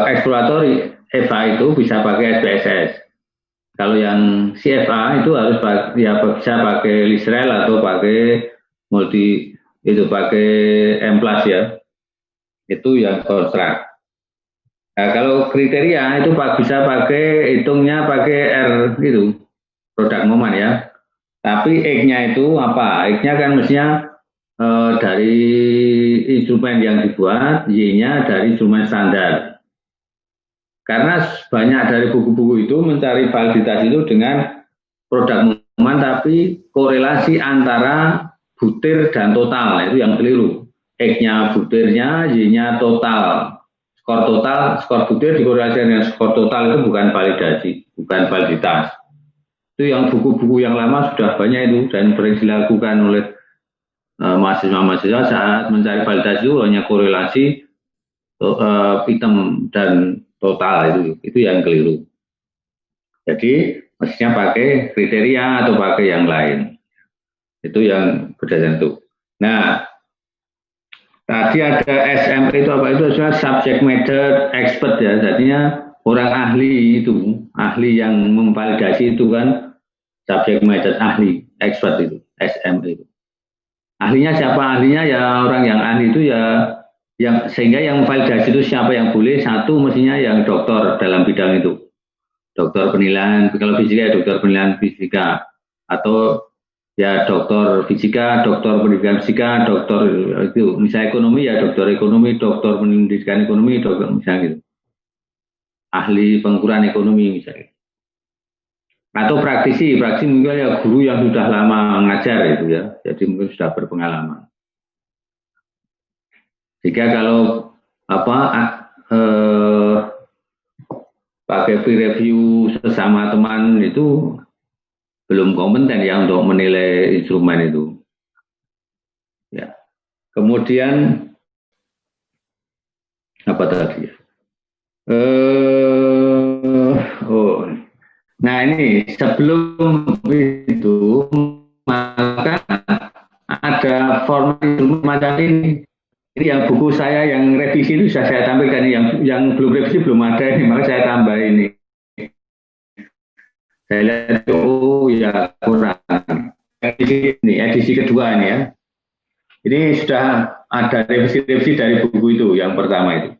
eksploratori FA itu bisa pakai SPSS. Kalau yang CFA itu harus bisa pakai Lisrel atau pakai multi itu pakai M+ ya. Itu yang konstruk. Nah, kalau kriteria itu bisa pakai hitungnya pakai R itu produk momen ya. Tapi X-nya itu apa? X-nya kan mestinya dari instrumen yang dibuat, Y-nya dari instrumen standar. Karena banyak dari buku-buku itu mencari validitas itu dengan produk momen, tapi korelasi antara butir dan total, nah, itu yang keliru. X-nya butirnya, Y-nya total. Skor butir dikorelasikan dengan skor total itu bukan validasi, bukan validitas. Itu yang buku-buku yang lama sudah banyak itu dan sering dilakukan oleh mahasiswa-mahasiswa saat mencari validasi itu hanya korelasi item dan total itu yang keliru. Jadi mestinya pakai kriteria atau pakai yang lain. Itu yang berdasarkan itu. Nah, tadi ada SM itu apa itu adalah subject matter expert ya. Jadinya orang ahli itu, ahli yang memvalidasi itu kan subject matter ahli, expert itu, SM itu. Ahlinya siapa? Ahlinya ya orang yang ahli itu ya yang sehingga yang validasi itu siapa yang boleh, satu mestinya yang dokter dalam bidang itu, dokter penilaian, kalau fisika ya dokter penilaian fisika, atau ya dokter fisika, dokter pendidikan fisika, dokter itu misalnya ekonomi ya dokter ekonomi, dokter pendidikan ekonomi, dokter misalnya gitu, ahli pengukuran ekonomi misalnya, atau praktisi mungkin ya guru yang sudah lama mengajar itu ya, jadi mungkin sudah berpengalaman. Jika kalau pakai peer review sesama teman itu belum kompeten ya untuk menilai instrumen itu. Ya. Kemudian apa tadi? Nah ini sebelum itu maka ada format instrumen ini. Ini yang buku saya yang revisi itu sudah saya tampilkan, yang belum revisi belum ada ini, maka saya tambah ini. Saya lihat, oh ya kurang. Edisi kedua ini ya. Ini sudah ada revisi dari buku itu, yang pertama itu.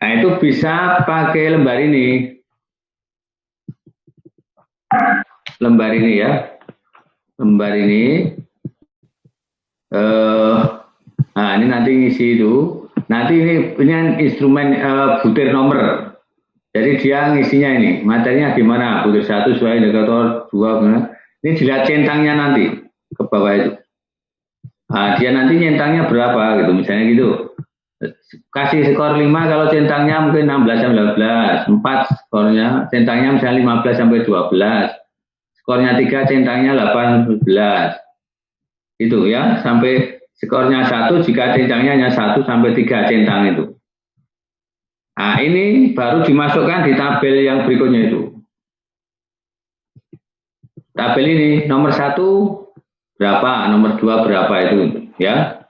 Nah itu bisa pakai lembar ini. Lembar ini ya. Lembar ini. Nah ini nanti ngisi itu, nanti ini instrumen butir nomor, jadi dia ngisinya ini, materinya gimana, butir 1 sesuai indikator 2, ini dilihat centangnya nanti, ke bawah itu, nah, dia nanti centangnya berapa gitu, misalnya gitu, kasih skor 5 kalau centangnya mungkin 16-19, 4 skornya, centangnya misalnya 15-12, skornya 3 centangnya 18, Itu ya, sampai skornya 1 jika centangnya hanya 1 sampai 3 centang itu. Nah, ini baru dimasukkan di tabel yang berikutnya itu. Tabel ini nomor 1 berapa, nomor 2 berapa itu ya.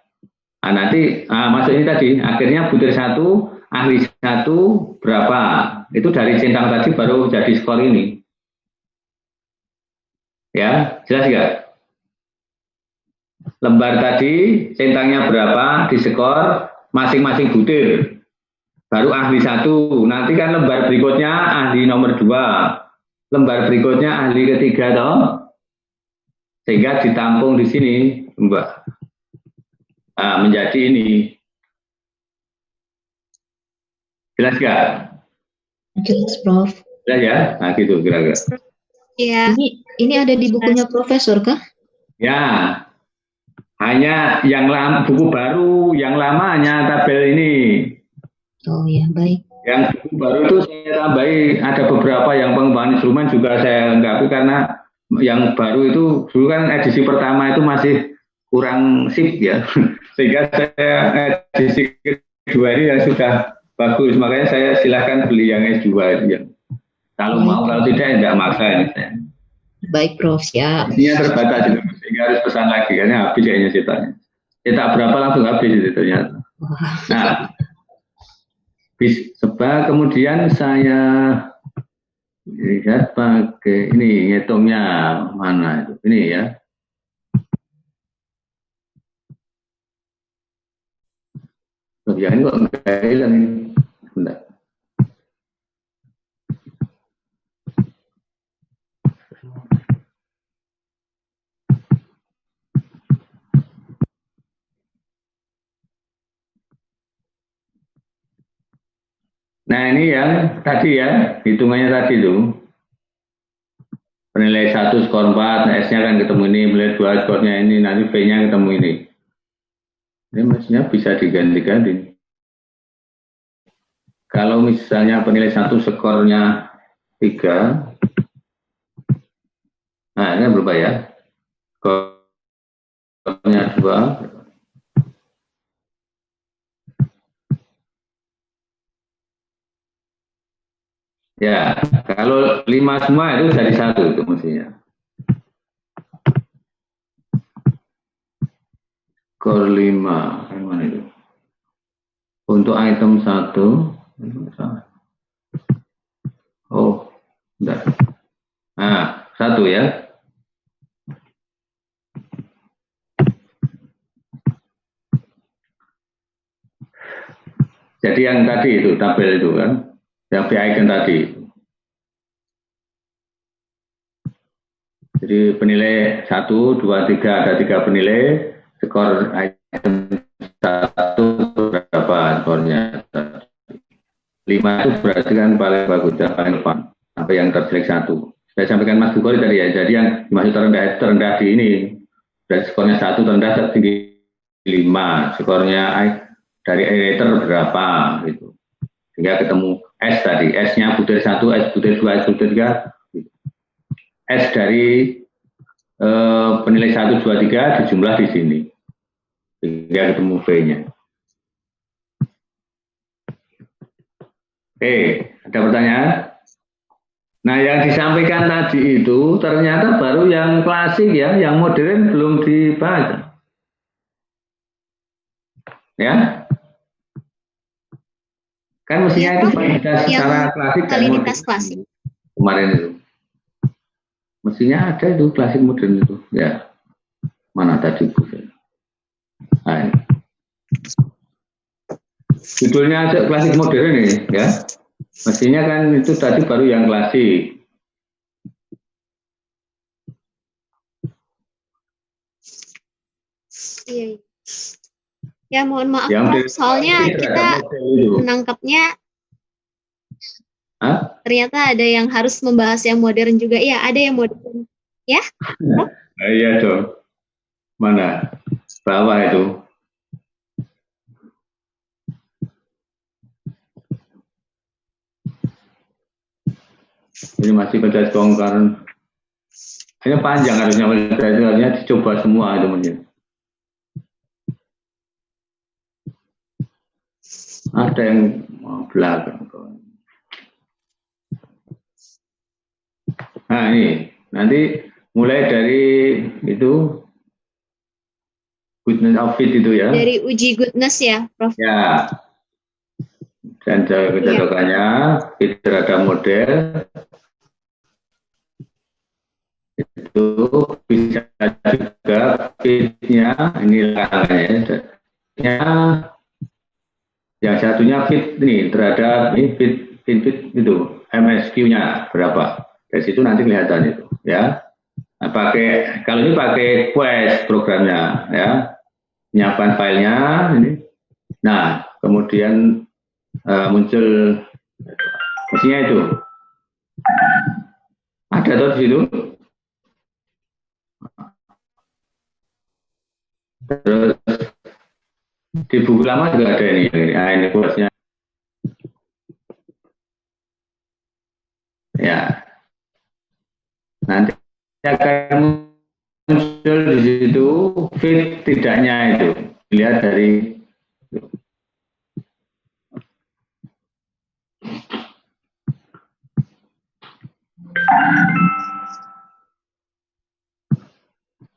Nah, nanti masuk ini tadi, akhirnya butir 1, ahli 1 berapa. Itu dari centang tadi baru jadi skor ini. Ya, jelas nggak? Lembar tadi centangnya berapa, diskor masing-masing butir. Baru ahli 1, nanti kan lembar berikutnya ahli nomor 2, lembar berikutnya ahli ketiga toh, sehingga ditampung di sini Mbak. Nah, menjadi ini. Jelas nggak? Jelas, Prof. Jelas ya? Nah gitu kira-kira. Iya. Ini ada di bukunya Profesor kah? Ya, hanya yang lama, buku baru, yang lama hanya tabel ini. Oh ya, baik. Yang buku baru itu saya tambahi, ada beberapa yang pengembangan instrumen juga saya lengkapi karena yang baru itu dulu kan edisi pertama itu masih kurang sip ya, sehingga saya edisi kedua ini yang sudah bagus, makanya saya silahkan beli yang S2 itu ya. Kalau mau, kalau tidak tidak maksa ini saya. Baik, Prof. Siap. Isinya terbatas itu, sehingga harus pesan lagi karena habis kayaknya cetaknya. Cetak berapa langsung habis itu ternyata. Nah, sebab kemudian saya lihat pakai ini ngitungnya mana itu, ini ya. Ya ini kok nggak hilang ini. Bentar. Nah ini yang tadi ya, hitungannya tadi itu. Penilai 1 skor 4, nah S-nya kan ketemu ini, penilai 2 skornya ini, nanti V-nya ketemu ini. Ini maksudnya bisa diganti-ganti. Kalau misalnya penilai 1 skornya 3, nah ini berubah ya. Skornya 2, ya, kalau 5 semua itu jadi 1 itu mestinya. Skor 5, gimana itu? Untuk item 1, oh, enggak. Nah, 1 ya. Jadi yang tadi itu, tabel itu kan. Yang icon tadi. Jadi penilai 1, 2, 3, ada 3 penilai, skor item 1 berapa skornya. 5 itu berarti kan paling bagus, paling depan, sampai yang terjelek 1. Saya sampaikan Mas Bukhari tadi ya, jadi yang dimaksud terendah di ini, berarti skornya 1 terendah tinggi 5, skornya dari A-rater berapa gitu. Sehingga ketemu S tadi, S-nya butir 1, S butir 2, S butir 3, S dari penilai 1, 2, 3 dijumlah di sini. Sehingga ketemu V-nya. Oke, ada pertanyaan? Nah, yang disampaikan tadi itu ternyata baru yang klasik ya, yang modern belum dibaca. Ya? Kan mestinya itu validitas secara klasik dan modern. Klasik. Kemarin itu. Mestinya ada itu klasik modern itu. Ya. Mana tadi Bu? Nah, ini. Judulnya aja klasik modern ini ya. Mestinya kan itu tadi baru yang klasik. Iya. Ya mohon maaf Prof, soalnya kita menangkapnya ternyata ada yang harus membahas yang modern juga. Iya, ada yang modern. Ya? Iya dong. Mana? Bawah itu. Ini masih penjajah bongkar. Ini panjang harusnya dicoba semua itu mungkin. Ada yang belakang. Nah ini, nanti mulai dari itu goodness of fit itu ya. Dari uji goodness ya, Prof. Ya. Dan kecocokannya fit terhadap model itu bisa juga fitnya ini langkahnya. Yang satunya fit ini terhadap ini fit itu MSQ-nya berapa. Dari situ nanti kelihatan itu ya. Nah, kalau ini pakai Quest programnya ya. Menyiapkan filenya ini. Nah, kemudian muncul mestinya itu. Ada tuh di situ. Terus di buku lama juga ada ini. Nah, ini kuasnya. Ya. Nanti akan muncul di situ fit tidaknya itu. Dilihat dari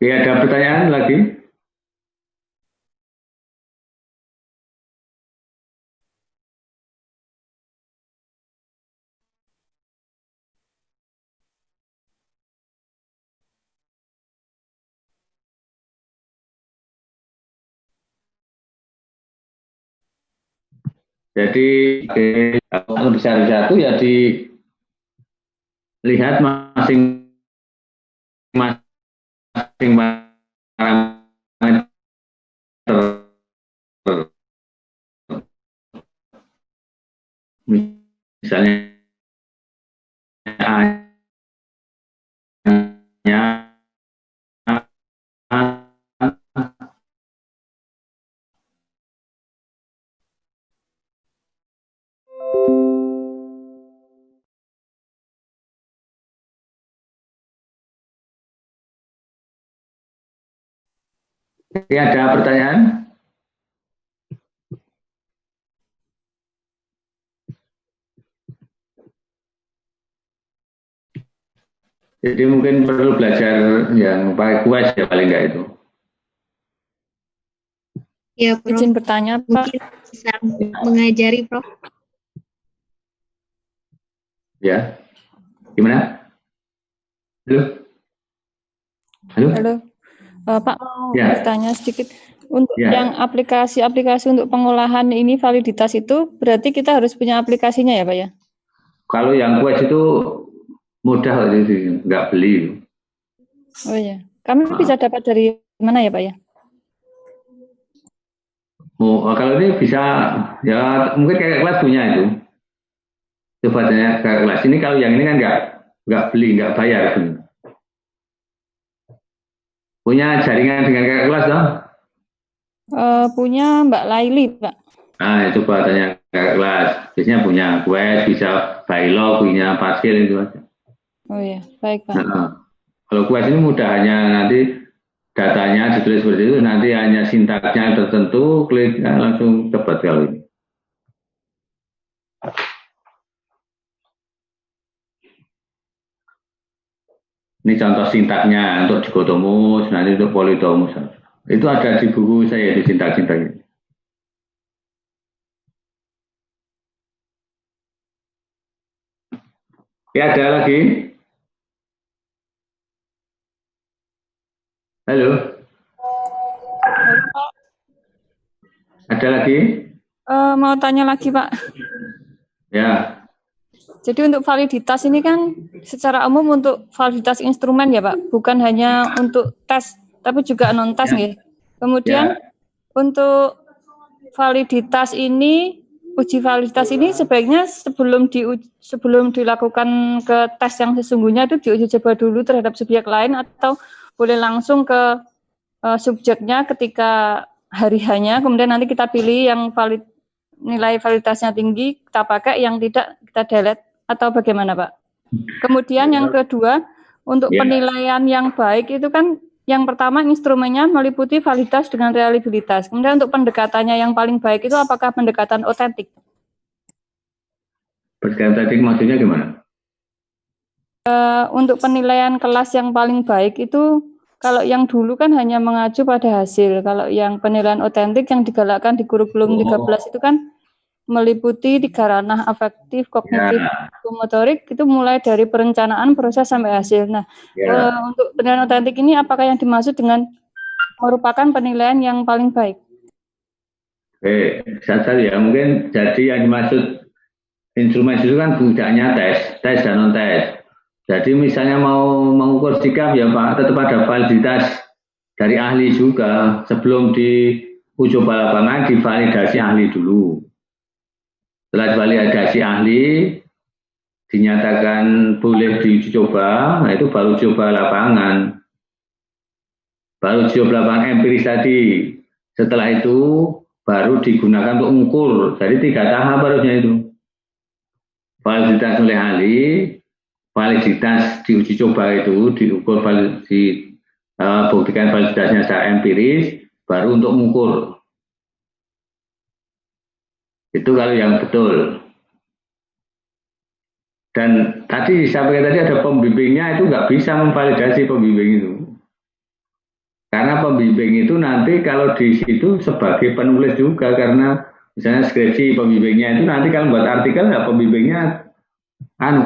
Oke, ada pertanyaan lagi? Jadi untuk satu ya dilihat masing-masing parameter. Misalnya A-nya ada pertanyaan? Jadi mungkin perlu belajar yang pakai Quest ya paling enggak itu. Ya, Prof. Izin bertanya, Pak. Mungkin bisa mengajari, Prof. Ya. Gimana? Halo? Halo? Halo. Pak mau Ya. bertanya sedikit. Untuk Ya. yang aplikasi-aplikasi untuk pengolahan ini validitas itu berarti kita harus punya aplikasinya ya, Pak ya? Kalau yang Quest itu mudah jadi nggak beli. Oh iya. Kami bisa dapat dari mana ya, Pak ya? Oh, kalau ini bisa ya mungkin kayak kelas punya itu. Coba tanya kayak kelas ini, kalau yang ini kan nggak beli, nggak bayar. Punya jaringan dengan kayak kelas dong? Punya Mbak Laili, Pak. Nah, coba tanya kayak kelas. Biasanya punya Quest, bisa Bylog, punya Pascal itu aja. Oh iya, baik Pak. Nah, kalau Quest ini mudah, hanya nanti datanya ditulis seperti itu, nanti hanya sintaksnya tertentu, klik langsung cepat kalau ini. Ini contoh sintaknya untuk dikotomus, nanti untuk politomus. Itu ada di buku saya di sintak-sintaknya. Ya, ada lagi? Halo? Ada lagi? Mau tanya lagi, Pak. Ya. Jadi untuk validitas ini kan secara umum untuk validitas instrumen ya, Pak, bukan hanya untuk tes, tapi juga non-tes nggih. Kemudian untuk validitas ini, uji validitas ini sebaiknya sebelum dilakukan ke tes yang sesungguhnya itu diuji coba dulu terhadap subjek lain, atau boleh langsung ke subjeknya ketika hari hanya, kemudian nanti kita pilih yang nilai validitasnya tinggi, kita pakai, yang tidak kita delete, atau bagaimana, Pak? Kemudian yang kedua, untuk penilaian yang baik itu kan yang pertama instrumennya meliputi validitas dengan reliabilitas. Kemudian untuk pendekatannya yang paling baik itu apakah pendekatan otentik? Pendekatan otentik maksudnya gimana? Untuk penilaian kelas yang paling baik itu kalau yang dulu kan hanya mengacu pada hasil. Kalau yang penilaian otentik yang digalakkan di kurikulum 13 itu kan meliputi 3 ranah afektif, kognitif, motorik itu mulai dari perencanaan, proses sampai hasil. Nah, untuk penilaian otentik ini apakah yang dimaksud dengan merupakan penilaian yang paling baik? Satu ya mungkin jadi yang dimaksud instrumen itu kan gunanya tes dan non tes. Jadi misalnya mau mengukur sikap ya Pak, tetap ada validitas dari ahli juga. Sebelum di uji coba lapangan divalidasi ahli dulu. Setelah divalidasi ahli, dinyatakan boleh diuji coba, nah itu baru coba lapangan. Baru uji coba lapangan empiris tadi. Setelah itu baru digunakan untuk mengukur. Jadi 3 tahap harusnya itu. Validitas oleh ahli, validitas di uji coba itu diukur, buktikan validitasnya secara empiris, baru untuk mengukur. Itu kalau yang betul. Dan tadi sampai tadi ada pembimbingnya, itu nggak bisa memvalidasi pembimbing itu. Karena pembimbing itu nanti kalau di situ sebagai penulis juga, karena misalnya skripsi pembimbingnya itu nanti kalau buat artikel nggak pembimbingnya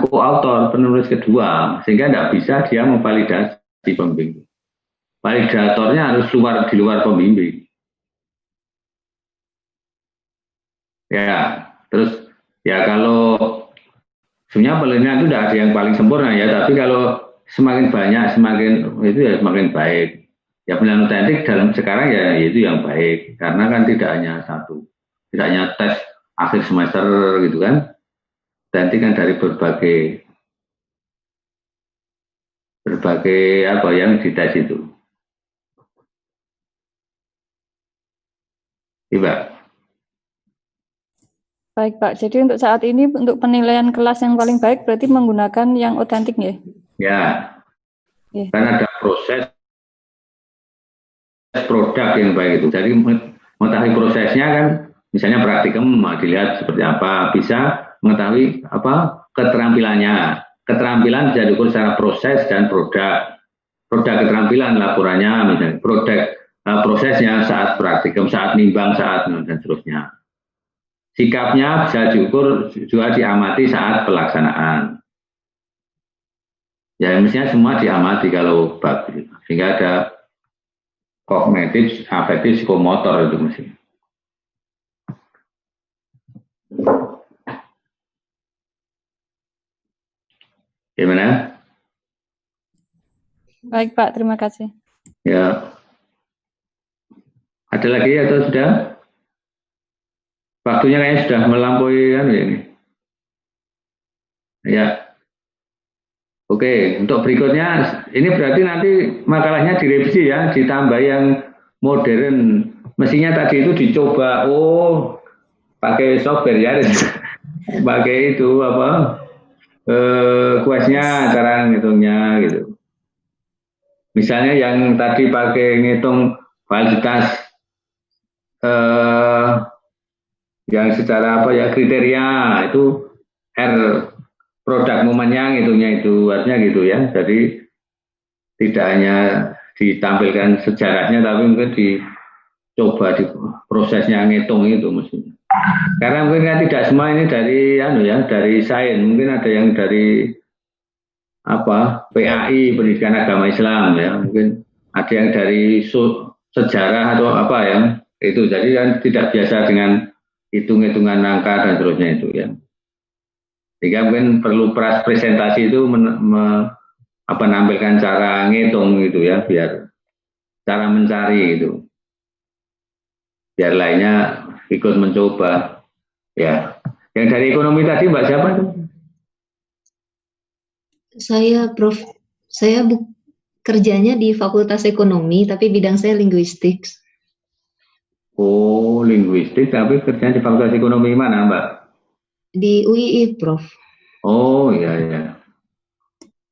co-autor, penulis kedua, sehingga nggak bisa dia memvalidasi pembimbing. Validatornya harus di luar pembimbing. Ya, terus ya kalau sebenarnya penelitian itu tidak ada yang paling sempurna ya, tapi kalau semakin banyak itu ya semakin baik. Ya penelitian otentik dalam sekarang ya itu yang baik, karena kan tidak hanya satu, tidak hanya tes akhir semester gitu kan, otentik kan dari berbagai apa yang dites itu. Iya. Baik Pak, jadi untuk saat ini untuk penilaian kelas yang paling baik berarti menggunakan yang otentik ya? Ya, karena ada proses produk yang baik itu. Jadi mengetahui prosesnya kan, misalnya praktikum dilihat seperti apa, bisa mengetahui apa keterampilannya. Keterampilan bisa diukur secara proses dan produk. Produk keterampilan laporannya, misalnya prosesnya saat praktikum, saat nimbang, saat dan seterusnya. Sikapnya bisa diukur juga diamati saat pelaksanaan. Ya mestinya semua diamati kalau bagus. Sehingga ada kognitif, afektif, psikomotor itu mesti. Gimana? Baik Pak, terima kasih. Ya. Ada lagi atau sudah? Waktunya kayaknya sudah melampaui kan ini. Ya. Oke, untuk berikutnya ini berarti nanti makalahnya direvisi ya, ditambah yang modern. Mestinya tadi itu dicoba, pakai software ya, pakai itu apa? Questnya, cara ngitungnya gitu. Misalnya yang tadi pakai ngitung validitas yang secara apa ya kriteria itu produk momennya ngitungnya itu artinya gitu ya. Jadi tidak hanya ditampilkan sejarahnya tapi mungkin dicoba di prosesnya ngitung itu mestinya. Karena mungkin kan tidak semua ini dari dari sains, mungkin ada yang dari PAI Pendidikan Agama Islam ya, mungkin ada yang dari sejarah atau apa ya. Itu jadi kan tidak biasa dengan hitung-hitungan angka dan seterusnya itu ya. Sehingga mungkin perlu presentasi itu menampilkan cara ngitung gitu ya, biar cara mencari itu. Biar lainnya ikut mencoba. Ya. Yang dari ekonomi tadi Mbak siapa itu? Saya Prof. Saya kerjanya di Fakultas Ekonomi tapi bidang saya linguistik. Oh, linguistik, tapi kerjanya di Fakultas Ekonomi mana, Mbak? Di UII, Prof. Oh, iya.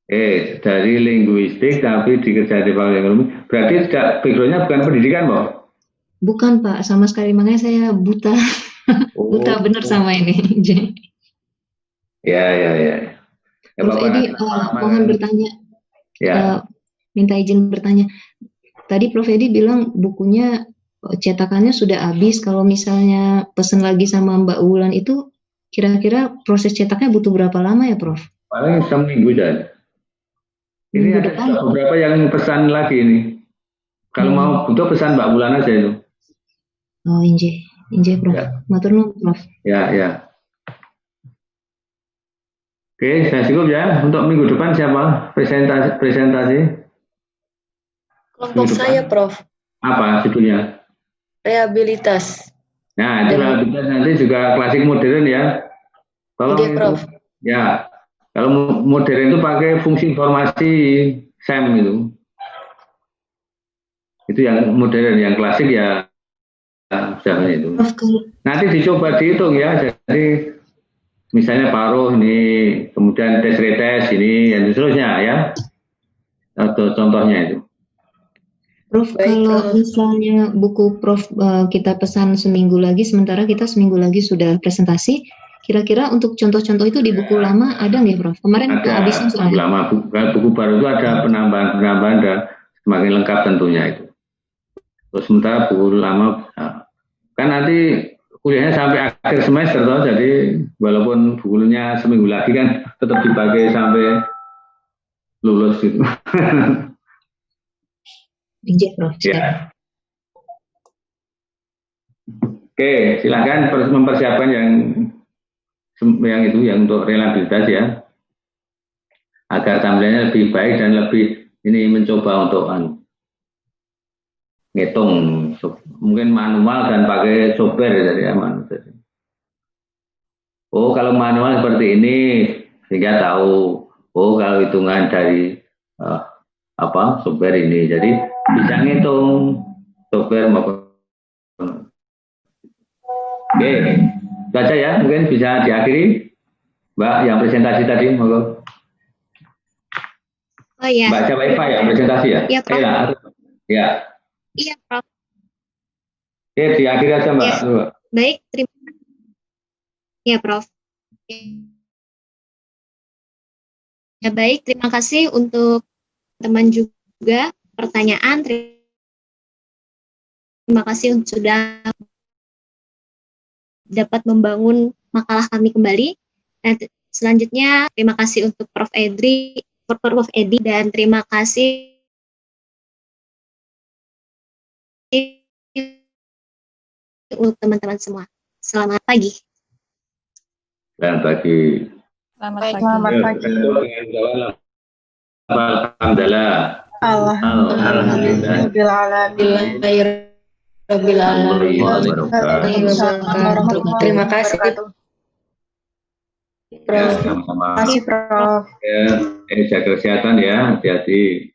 Dari linguistik tapi dikerjakan di Fakultas Ekonomi. Berarti background-nya bukan pendidikan, Mbak? Bukan Pak, sama sekali, makanya saya buta. Buta bener sama ini. Ya. Prof Edi, mohon bertanya, minta izin bertanya. Tadi Prof Edi bilang bukunya cetakannya sudah habis. Kalau misalnya pesen lagi sama Mbak Wulan itu, kira-kira proses cetaknya butuh berapa lama ya, Prof? Paling seminggu dan. Ini ada beberapa yang pesan lagi ini. Kalau mau butuh pesan Mbak Wulan aja itu. Oh, inje Prof. Matur nuwun, Prof. Ya. Oke, saya cukup ya. Untuk minggu depan siapa presentasi? Kelompok saya, Prof. Apa judulnya? Rehabilitas. Nah, itu rehabilitas nanti juga klasik modern ya. Oke, Prof. Ya, kalau modern itu pakai fungsi informasi SEM itu. Itu yang modern, yang klasik ya misalnya itu. Nanti dicoba dihitung ya. Jadi misalnya paruh ini, kemudian tes retest ini, dan seterusnya ya. Atau contohnya itu. Prof, kalau misalnya buku Prof kita pesan seminggu lagi, sementara kita seminggu lagi sudah presentasi, kira-kira untuk contoh-contoh itu di buku lama ada nggak, Prof? Kemarin kehabisan soalnya. Lama buku baru itu ada penambahan dan semakin lengkap tentunya itu. Terus sementara buku lama kan nanti kuliahnya sampai akhir semester toh, jadi walaupun bukunya seminggu lagi kan tetap dipakai sampai lulus gitu. Prof. Ya. Oke, silakan mempersiapkan yang untuk rehabilitas ya, agar tampilannya lebih baik dan lebih ini mencoba untuk ngitung mungkin manual dan pakai software dari aman. Oh, kalau manual seperti ini sehingga tahu kalau hitungan dari software ini, jadi bisa ngitung software maupun. Oke, itu aja ya, mungkin bisa diakhiri Mbak yang presentasi tadi, monggo. Oh ya. Mbak siapa Eva yang presentasi ya? Iya, Prof. Ya. Iya, Prof. Oke, diakhiri aja Mbak. Ya. Baik, terima kasih. Ya, Prof. Ya, baik, terima kasih untuk teman juga pertanyaan. Terima kasih sudah dapat membangun makalah kami kembali. Dan selanjutnya terima kasih untuk Prof Edi dan terima kasih untuk teman-teman semua. Selamat pagi. Selamat pagi. Selamat pagi. Alhamdulillah. Terima kasih. Prof. Sama-sama. Terima kasih, Prof. Jaga kesehatan ya, hati-hati.